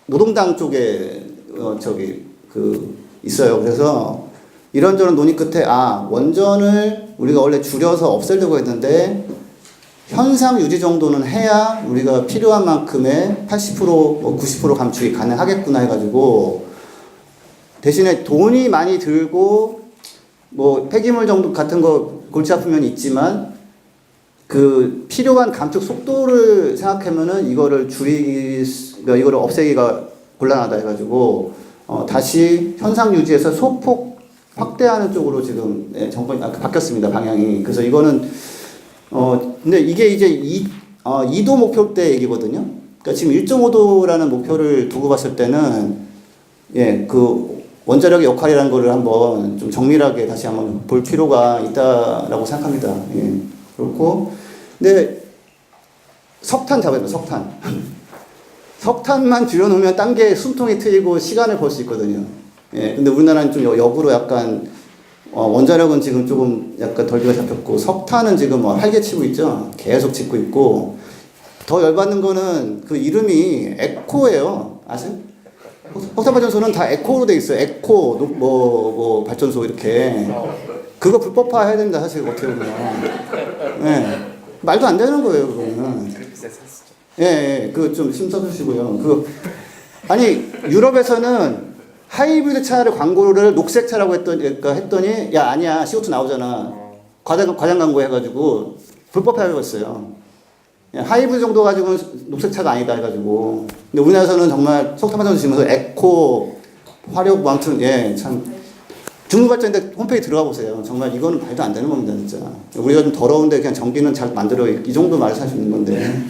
노동당 쪽에 있어요. 그래서 이런저런 논의 끝에 원전을 우리가 원래 줄여서 없애려고 했는데 현상 유지 정도는 해야 우리가 필요한 만큼의 80% 90% 감축이 가능하겠구나 해가지고 대신에 돈이 많이 들고 뭐 폐기물 정도 같은 거 골치 아픈 면이 있지만 그 필요한 감축 속도를 생각하면은 이거를 그러니까 이거를 없애기가 곤란하다 해가지고 다시 현상 유지에서 소폭 확대하는 쪽으로 지금 정권이 바뀌었습니다, 방향이. 그래서 이거는 근데 이게 이제 2도 목표 때 얘기거든요. 그러니까 지금 1.5도라는 목표를 두고 봤을 때는 그 원자력의 역할이라는 거를 한번 좀 정밀하게 다시 한번 볼 필요가 있다라고 생각합니다. 그렇고 근데 석탄 잡아야 돼요, 석탄. 석탄만 줄여놓으면 딴 게 숨통이 트이고 시간을 벌 수 있거든요. 근데 우리나라는 좀 역으로 약간 원자력은 지금 조금 약간 덜비가 잡혔고 석탄은 지금 활개치고 있죠. 계속 짓고 있고 더 열받는 거는 그 이름이 에코예요. 아세요? 석탄 발전소는 다 에코로 돼 있어요. 에코 뭐 발전소 이렇게 그거 불법화 해야 됩니다. 사실 어떻게 보면 말도 안 되는 거예요. 그거는. 그 좀 심사주시고요. 아니 유럽에서는 하이브리드 차를 광고를 녹색 차라고 했더니 야 아니야 CO2 나오잖아. 과장 광고 해가지고 불법화해버렸어요. 하이브리드 정도 가지고는 녹색 차가 아니다 해가지고. 근데 우리나라에서는 정말 석탄 발전소 지면서 에코 화력 뭐 아무튼 참 중부발전대 홈페이지 들어가 보세요. 정말 이거는 말도 안 되는 겁니다, 진짜. 우리가 좀 더러운데 그냥 전기는 잘 만들어 이 정도 말을 할 수 있는 건데.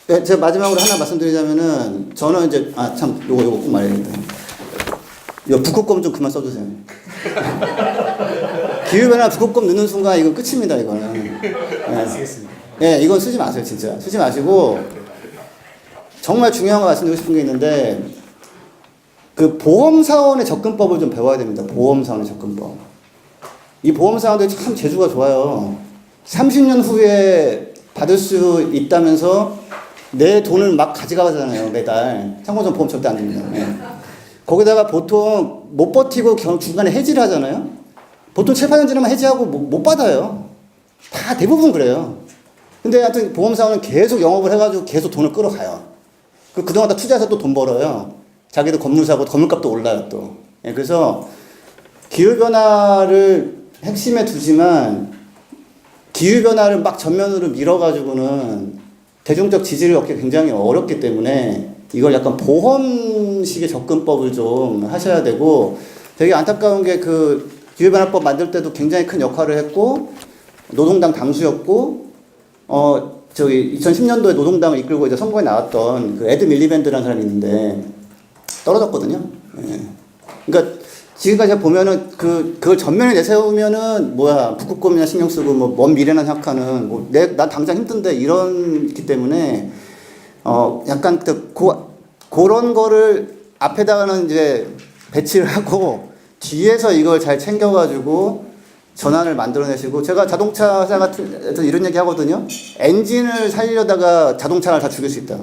제가 마지막으로 하나 말씀드리자면은 저는 이제 참 요거 꼭 말해야겠다. 요 북극곰 좀 그만 써주세요. 기후변화 북극곰 넣는 순간 이건 끝입니다, 이거는. 이건 쓰지 마세요, 진짜. 쓰지 마시고 정말 중요한 거 말씀드리고 싶은 게 있는데 그 보험사원의 접근법을 좀 배워야 됩니다. 보험사원의 접근법. 이 보험사원들이 참 재주가 좋아요. 30년 후에 받을 수 있다면서 내 돈을 막 가져가잖아요, 매달. 상호전 보험 절대 안 됩니다. 거기다가 보통 못 버티고 중간에 해지를 하잖아요. 보통 7, 8년 지나면 해지하고 못 받아요. 다 대부분 그래요. 근데 하여튼 보험사원은 계속 영업을 해가지고 계속 돈을 끌어가요. 그동안 다 투자해서 또 돈 벌어요. 자기도 건물 사고 건물값도 올라요 또. 그래서 기후변화를 핵심에 두지만 기후변화를 막 전면으로 밀어가지고는 대중적 지지를 얻기 굉장히 어렵기 때문에 이걸 약간 보험식의 접근법을 좀 하셔야 되고 되게 안타까운 게 그 기후변화법 만들 때도 굉장히 큰 역할을 했고 노동당 당수였고 2010년도에 노동당을 이끌고 이제 선거에 나왔던 그 에드 밀리밴드라는 사람이 있는데 떨어졌거든요. 그러니까 지금까지 보면은 그걸 전면에 내세우면은 북극곰이나 신경 쓰고 먼 미래나 생각하는 난 당장 힘든데 이런기 때문에 약간 그런 거를 앞에다가는 이제 배치를 하고 뒤에서 이걸 잘 챙겨가지고 전환을 만들어내시고 제가 자동차 회사 같은 이런 얘기 하거든요. 엔진을 살리려다가 자동차를 다 죽일 수 있다.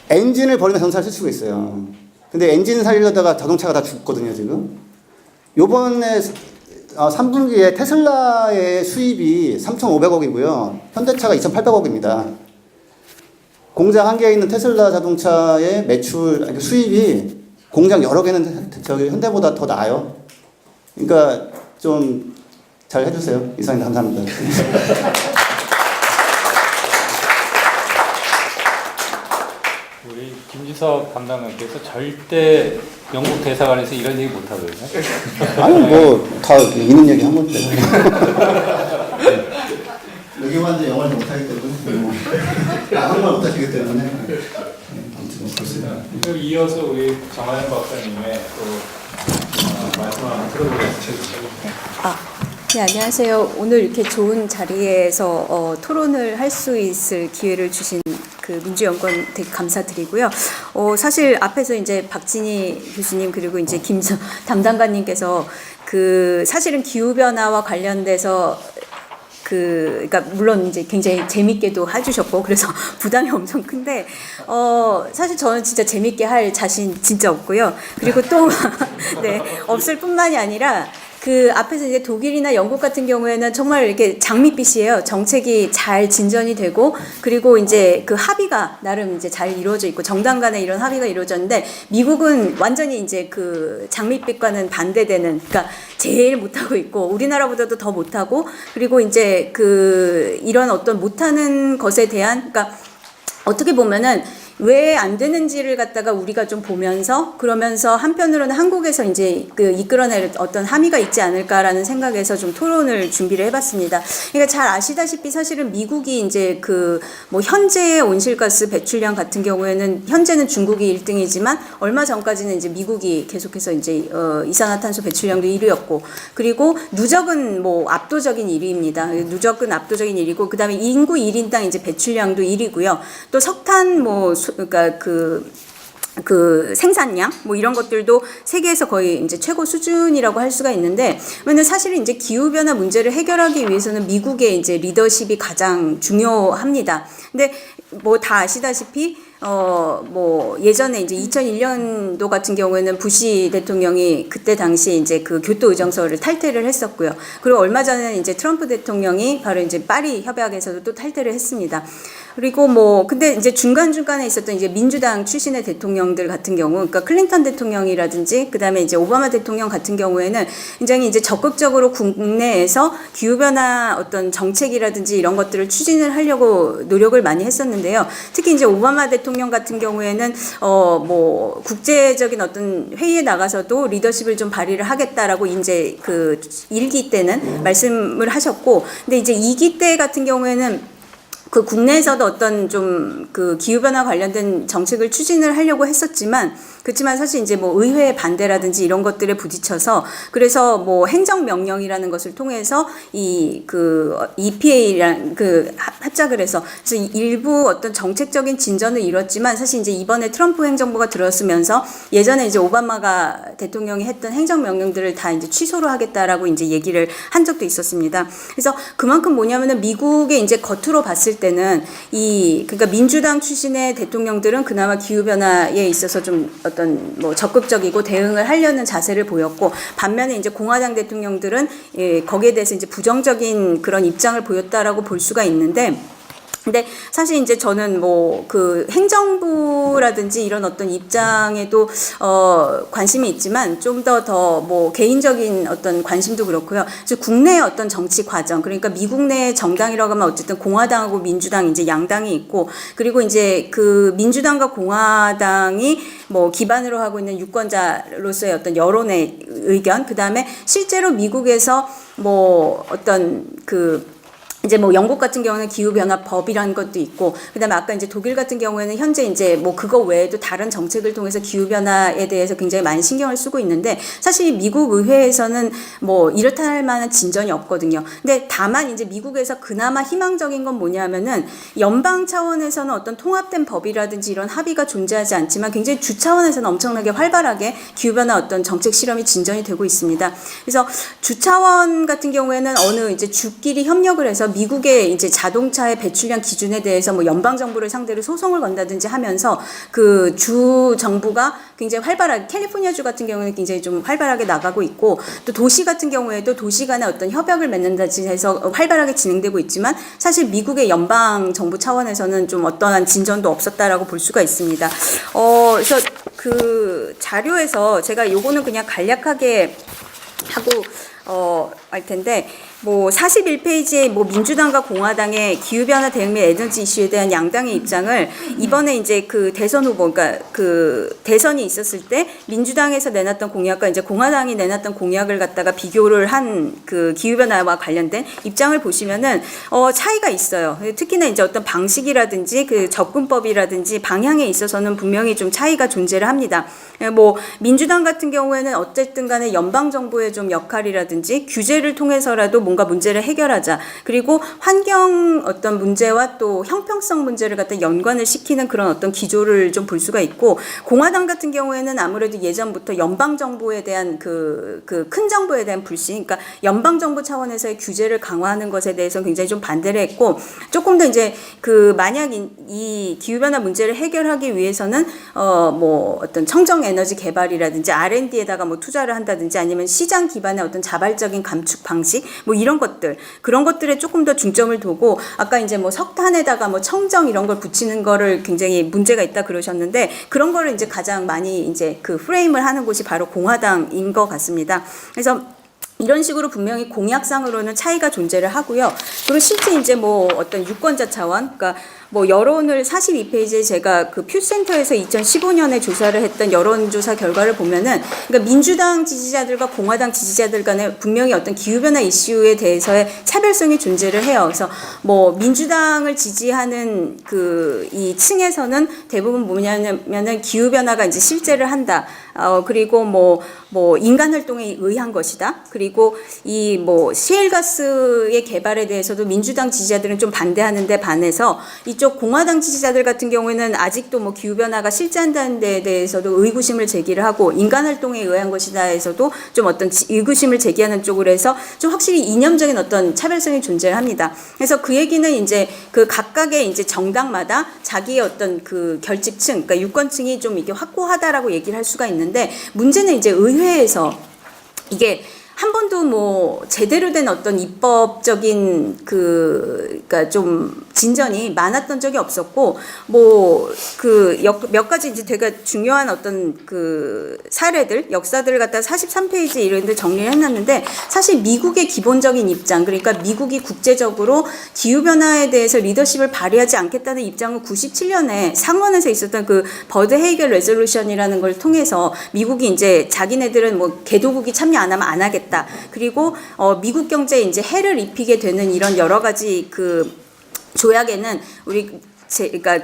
엔진을 버리면 자동차를 쓸 수가 있어요. 근데 엔진을 살리려다가 자동차가 다 죽거든요, 지금. 요번에 3분기에 테슬라의 수입이 3,500억이고요. 현대차가 2,800억입니다. 공장 한 개에 있는 테슬라 자동차의 매출, 수입이 공장 여러 개는 현대보다 더 나아요. 그러니까 좀 잘 해주세요. 이상입니다. 감사합니다. 우리 김지석 담당관께서 절대 영국 대사관에서 이런 얘기 못 하거든요. 아니 다 있는 얘기 한 건데. 여기 완전 영어를 못 하기 때문에 한국말 못 하시기 때문에 아무튼 그렇습니다. 그리고 이어서 우리 정하영 박사님의 또 말씀 한번 들어보겠습니다. 네, 안녕하세요. 오늘 이렇게 좋은 자리에서 토론을 할 수 있을 기회를 주신 그 민주연구원 되게 감사드리고요. 사실 앞에서 이제 박진희 교수님 그리고 이제 담당관님께서 사실은 기후변화와 관련돼서 그러니까 물론 이제 굉장히 재밌게도 해주셨고 그래서 부담이 엄청 큰데 사실 저는 진짜 재밌게 할 자신 진짜 없고요. 그리고 또 네, 없을 뿐만이 아니라 그 앞에서 이제 독일이나 영국 같은 경우에는 정말 이렇게 장밋빛이에요. 정책이 잘 진전이 되고 그리고 이제 그 합의가 나름 이제 잘 이루어져 있고 정당 간에 이런 합의가 이루어졌는데 미국은 완전히 이제 그 장밋빛과는 반대되는 그러니까 제일 못하고 있고 우리나라보다도 더 못하고 그리고 이제 그 이런 어떤 못하는 것에 대한 그러니까 어떻게 보면은 왜 안 되는지를 갖다가 우리가 좀 보면서 그러면서 한편으로는 한국에서 이제 그 이끌어낼 어떤 함의가 있지 않을까라는 생각에서 좀 토론을 준비를 해봤습니다. 그러니까 잘 아시다시피 사실은 미국이 이제 그 뭐 현재의 온실가스 배출량 같은 경우에는 현재는 중국이 1등이지만 얼마 전까지는 이제 미국이 계속해서 이제 이산화탄소 배출량도 1위였고 그리고 누적은 뭐 압도적인 1위입니다. 누적은 압도적인 1위고 그다음에 인구 1인당 이제 배출량도 1위고요. 또 석탄 뭐 그러니까 그 생산량 뭐 이런 것들도 세계에서 거의 이제 최고 수준이라고 할 수가 있는데 왜냐면 사실은 이제 기후 변화 문제를 해결하기 위해서는 미국의 이제 리더십이 가장 중요합니다. 근데 뭐 다 아시다시피 뭐 예전에 이제 2001년도 같은 경우에는 부시 대통령이 그때 당시 이제 그 교토 의정서를 탈퇴를 했었고요. 그리고 얼마 전에는 이제 트럼프 대통령이 바로 이제 파리 협약에서도 또 탈퇴를 했습니다. 그리고 뭐 근데 이제 중간중간에 있었던 이제 민주당 출신의 대통령들 같은 경우 그러니까 클린턴 대통령이라든지 그다음에 이제 오바마 대통령 같은 경우에는 굉장히 이제 적극적으로 국내에서 기후 변화 어떤 정책이라든지 이런 것들을 추진을 하려고 노력을 많이 했었는데요. 특히 이제 오바마 대통령 같은 경우에는 뭐 국제적인 어떤 회의에 나가서도 리더십을 좀 발휘를 하겠다라고 이제 그 1기 때는 말씀을 하셨고 근데 이제 2기 때 같은 경우에는 그 국내에서도 어떤 좀 그 기후변화 관련된 정책을 추진을 하려고 했었지만 그렇지만 사실 이제 뭐 의회의 반대라든지 이런 것들에 부딪혀서 그래서 뭐 행정명령이라는 것을 통해서 이 그 EPA랑 그 합작을 해서 그래서 일부 어떤 정책적인 진전을 이뤘지만 사실 이제 이번에 트럼프 행정부가 들어서면서 예전에 이제 오바마가 대통령이 했던 행정명령들을 다 이제 취소를 하겠다라고 이제 얘기를 한 적도 있었습니다. 그래서 그만큼 뭐냐면은 미국의 이제 겉으로 봤을 때는 그러니까 민주당 출신의 대통령들은 그나마 기후변화에 있어서 좀 어떤 뭐 적극적이고 대응을 하려는 자세를 보였고 반면에 이제 공화당 대통령들은 거기에 대해서 이제 부정적인 그런 입장을 보였다라고 볼 수가 있는데 근데 사실 이제 저는 뭐 그 행정부라든지 이런 어떤 입장에도 관심이 있지만 좀 더 뭐 개인적인 어떤 관심도 그렇고요. 그래서 국내의 어떤 정치 과정 그러니까 미국 내 정당이라고 하면 어쨌든 공화당하고 민주당 이제 양당이 있고 그리고 이제 그 민주당과 공화당이 뭐 기반으로 하고 있는 유권자로서의 어떤 여론의 의견 그다음에 실제로 미국에서 뭐 어떤 이제 뭐 영국 같은 경우는 기후변화법이라는 것도 있고 그다음에 아까 이제 독일 같은 경우에는 현재 이제 뭐 그거 외에도 다른 정책을 통해서 기후변화에 대해서 굉장히 많이 신경을 쓰고 있는데 사실 미국 의회에서는 뭐 이렇다 할 만한 진전이 없거든요. 근데 다만 이제 미국에서 그나마 희망적인 건 뭐냐면은 연방 차원에서는 어떤 통합된 법이라든지 이런 합의가 존재하지 않지만 굉장히 주 차원에서는 엄청나게 활발하게 기후변화 어떤 정책 실험이 진전이 되고 있습니다. 그래서 주 차원 같은 경우에는 어느 이제 주끼리 협력을 해서 미국의 이제 자동차의 배출량 기준에 대해서 뭐 연방 정부를 상대로 소송을 건다든지 하면서 그 주 정부가 굉장히 활발하게 캘리포니아주 같은 경우는 굉장히 좀 활발하게 나가고 있고 또 도시 같은 경우에도 도시 간의 어떤 협약을 맺는다든지 해서 활발하게 진행되고 있지만 사실 미국의 연방 정부 차원에서는 좀 어떠한 진전도 없었다라고 볼 수가 있습니다. 그래서 그 자료에서 제가 요거는 그냥 간략하게 하고 할 텐데 뭐 41페이지에 뭐 민주당과 공화당의 기후변화 대응 및 에너지 이슈에 대한 양당의 입장을 이번에 이제 그 대선 후보 그러니까 그 대선이 있었을 때 민주당에서 내놨던 공약과 이제 공화당이 내놨던 공약을 갖다가 비교를 한 그 기후변화와 관련된 입장을 보시면은 차이가 있어요. 특히나 이제 어떤 방식이라든지 그 접근법이라든지 방향에 있어서는 분명히 좀 차이가 존재를 합니다. 뭐 민주당 같은 경우에는 어쨌든 간에 연방 정부의 좀 역할이라든지 규제를 통해서라도 뭔가 문제를 해결하자. 그리고 환경 어떤 문제와 또 형평성 문제를 갖다 연관을 시키는 그런 어떤 기조를 좀 볼 수가 있고, 공화당 같은 경우에는 아무래도 예전부터 연방 정부에 대한 그 큰 정부에 대한 불신, 그러니까 연방 정부 차원에서의 규제를 강화하는 것에 대해서 굉장히 좀 반대를 했고, 조금 더 이제 그 만약 이 기후 변화 문제를 해결하기 위해서는 뭐 어떤 청정 에너지 개발이라든지 R&D에다가 뭐 투자를 한다든지 아니면 시장 기반의 어떤 자발적인 감축 방식 뭐 이런 것들, 그런 것들에 조금 더 중점을 두고, 아까 이제 뭐 석탄에다가 뭐 청정 이런 걸 붙이는 거를 굉장히 문제가 있다 그러셨는데, 그런 거를 이제 가장 많이 이제 그 프레임을 하는 곳이 바로 공화당인 것 같습니다. 그래서 이런 식으로 분명히 공약상으로는 차이가 존재를 하고요. 그리고 실제 이제 뭐 어떤 유권자 차원, 그러니까 뭐 여론을 42페이지에 제가 그 퓨센터에서 2015년에 조사를 했던 여론조사 결과를 보면은, 그러니까 민주당 지지자들과 공화당 지지자들 간에 분명히 어떤 기후변화 이슈에 대해서의 차별성이 존재를 해요. 그래서 뭐 민주당을 지지하는 그 이 층에서는 대부분 뭐냐면은 기후변화가 이제 실제를 한다. 그리고 뭐 인간 활동에 의한 것이다. 그리고 이 뭐 시엘가스의 개발에 대해서도 민주당 지지자들은 좀 반대하는데 반해서 이쪽 공화당 지지자들 같은 경우에는 아직도 뭐 기후변화가 실제한다는 데에 대해서도 의구심을 제기를 하고, 인간 활동에 의한 것이다에서도 좀 어떤 의구심을 제기하는 쪽으로 해서 좀 확실히 이념적인 어떤 차별성이 존재를 합니다. 그래서 그 얘기는 이제 그 각각의 이제 정당마다 자기의 어떤 그 결집층, 그러니까 유권층이 좀 이게 확고하다라고 얘기를 할 수가 있는데, 문제는 이제 의회에서 이게 한 번도 뭐 제대로 된 어떤 입법적인 그러니까 좀 진전이 많았던 적이 없었고, 뭐 그 몇 가지 이제 되게 중요한 어떤 그 사례들, 역사들을 갖다 43페이지 이런 데 정리를 해놨는데, 사실 미국의 기본적인 입장, 그러니까 미국이 국제적으로 기후변화에 대해서 리더십을 발휘하지 않겠다는 입장은 97년에 상원에서 있었던 그 버드 헤이겔 레졸루션이라는 걸 통해서 미국이 이제 자기네들은 뭐 개도국이 참여 안 하면 안 하겠다. 그리고 미국 경제에 이제 해를 입히게 되는 이런 여러 가지 그 조약에는 그러니까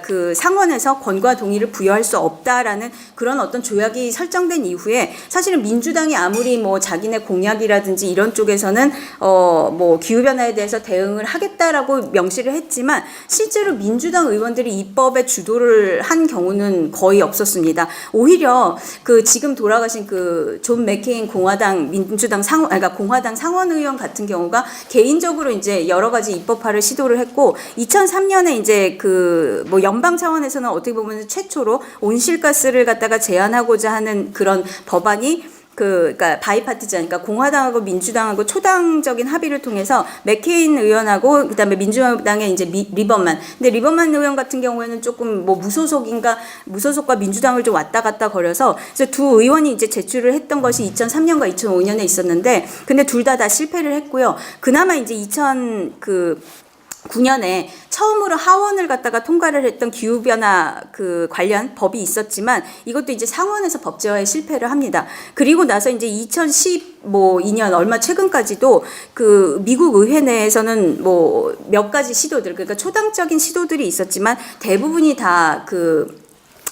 그 상원에서 권고와 동의를 부여할 수 없다라는 그런 어떤 조약이 설정된 이후에, 사실은 민주당이 아무리 뭐 자기네 공약이라든지 이런 쪽에서는 뭐 기후 변화에 대해서 대응을 하겠다라고 명시를 했지만, 실제로 민주당 의원들이 입법에 주도를 한 경우는 거의 없었습니다. 오히려 그 지금 돌아가신 그 존 맥케인 공화당 민주당 그러니까 공화당 상원 의원 같은 경우가 개인적으로 이제 여러 가지 입법화를 시도를 했고, 2003년에 이제 그 뭐 연방 차원에서는 어떻게 보면 최초로 온실가스를 갖다가 제한하고자 하는 그런 법안이 그러니까 바이파티전, 그러니까 공화당하고 민주당하고 초당적인 합의를 통해서 맥케인 의원하고 그다음에 민주당의 이제 리버만. 근데 리버만 의원 같은 경우에는 조금 뭐 무소속과 민주당을 좀 왔다 갔다 거려서, 그래서 두 의원이 이제 제출을 했던 것이 2003년과 2005년에 있었는데, 근데 둘 다 실패를 했고요. 그나마 이제 2009년에 처음으로 하원을 갖다가 통과를 했던 기후변화 그 관련 법이 있었지만, 이것도 이제 상원에서 법제화에 실패를 합니다. 그리고 나서 이제 2012년 얼마 최근까지도 그 미국 의회 내에서는 뭐 몇 가지 시도들, 그러니까 초당적인 시도들이 있었지만 대부분이 다 그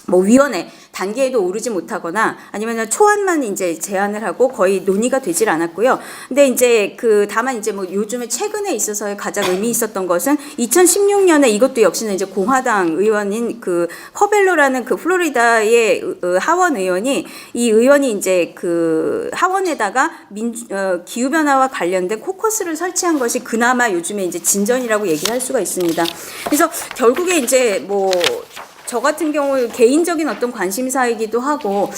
뭐 위원회 단계에도 오르지 못하거나 아니면 초안만 이제 제안을 하고 거의 논의가 되질 않았고요. 근데 이제 그 다만 이제 뭐 요즘에 최근에 있어서의 가장 의미 있었던 것은 2016년에 이것도 역시나 이제 공화당 의원인 그 허벨로라는 그 플로리다의 하원 의원이, 이 의원이 이제 그 하원에다가 기후 변화와 관련된 코커스를 설치한 것이 그나마 요즘에 이제 진전이라고 얘기를 할 수가 있습니다. 그래서 결국에 이제 뭐 저 같은 경우 개인적인 어떤 관심사이기도 하고,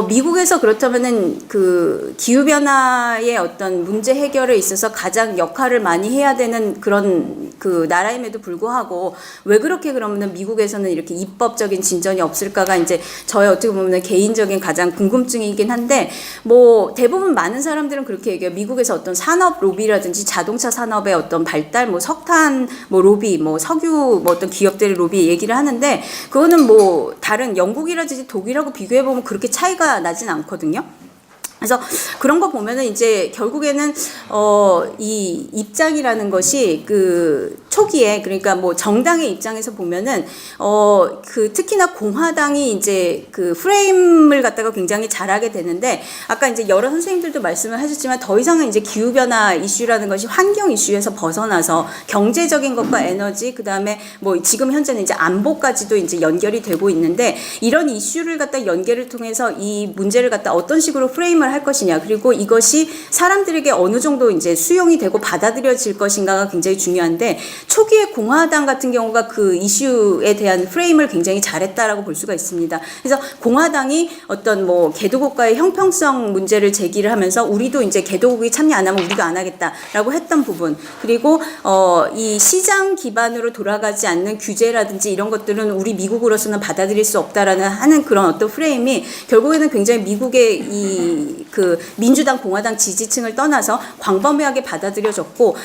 미국에서 그렇다면은 그 기후변화의 어떤 문제 해결에 있어서 가장 역할을 많이 해야 되는 그런 그 나라임에도 불구하고, 왜 그렇게 그러면은 미국에서는 이렇게 입법적인 진전이 없을까가 이제 저의 어떻게 보면 개인적인 가장 궁금증이긴 한데, 뭐 대부분 많은 사람들은 그렇게 얘기해요. 미국에서 어떤 산업 로비라든지 자동차 산업의 어떤 발달, 뭐 석탄, 뭐 로비, 뭐 석유, 뭐 어떤 기업들의 로비 얘기를 하는데, 그거는 뭐 다른 영국이라든지 독일하고 비교해보면 그렇게 차이가 나진 않거든요. 그래서 그런 거 보면은 이제 결국에는 이 입장이라는 것이 그 초기에 그러니까 뭐 정당의 입장에서 보면은 그 특히나 공화당이 이제 그 프레임을 갖다가 굉장히 잘하게 되는데 아까 이제 여러 선생님들도 말씀을 하셨지만 더 이상은 이제 기후 변화 이슈라는 것이 환경 이슈에서 벗어나서 경제적인 것과 에너지 그다음에 뭐 지금 현재는 이제 안보까지도 이제 연결이 되고 있는데 이런 이슈를 갖다 연계를 통해서 이 문제를 갖다 어떤 식으로 프레임을 할 것이냐 그리고 이것이 사람들에게 어느 정도 이제 수용이 되고 받아들여질 것인가가 굉장히 중요한데 초기에 공화당 같은 경우가 그 이슈에 대한 프레임을 굉장히 잘했다라고 볼 수가 있습니다. 그래서 공화당이 어떤 뭐 개도국가의 형평성 문제를 제기를 하면서 우리도 이제 개도국이 참여 안 하면 우리가 안 하겠다라고 했던 부분 그리고 이 시장 기반으로 돌아가지 않는 규제라든지 이런 것들은 우리 미국으로서는 받아들일 수 없다라는 하는 그런 어떤 프레임이 결국에는 굉장히 미국의 이 그 민주당 공화당 지지층을 떠나서 광범위하게 받아들여졌고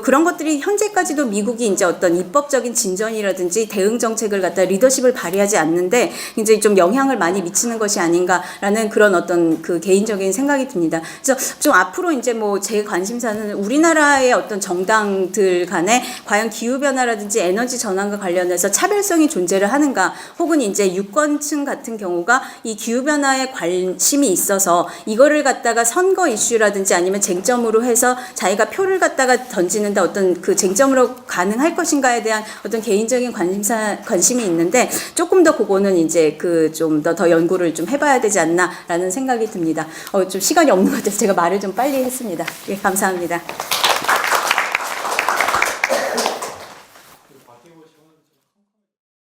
그런 것들이 현재까지도 미국이 이제 어떤 입법적인 진전이라든지 대응 정책을 갖다 리더십을 발휘하지 않는데 이제 좀 영향을 많이 미치는 것이 아닌가라는 그런 어떤 그 개인적인 생각이 듭니다. 그래서 좀 앞으로 이제 뭐 제 관심사는 우리나라의 어떤 정당들 간에 과연 기후 변화라든지 에너지 전환과 관련해서 차별성이 존재를 하는가 혹은 이제 유권층 같은 경우가 이 기후 변화에 관심이 있어서 이거를 갖다가 선거 이슈라든지 아니면 쟁점으로 해서 자기가 표를 갖다가 던지는데 어떤 그 쟁점으로 가능할 것인가에 대한 어떤 개인적인 관심이 있는데 조금 더 그거는 이제 그 좀 더 연구를 좀 해봐야 되지 않나라는 생각이 듭니다. 좀 시간이 없는 것 같아서 제가 말을 좀 빨리 했습니다. 예, 감사합니다.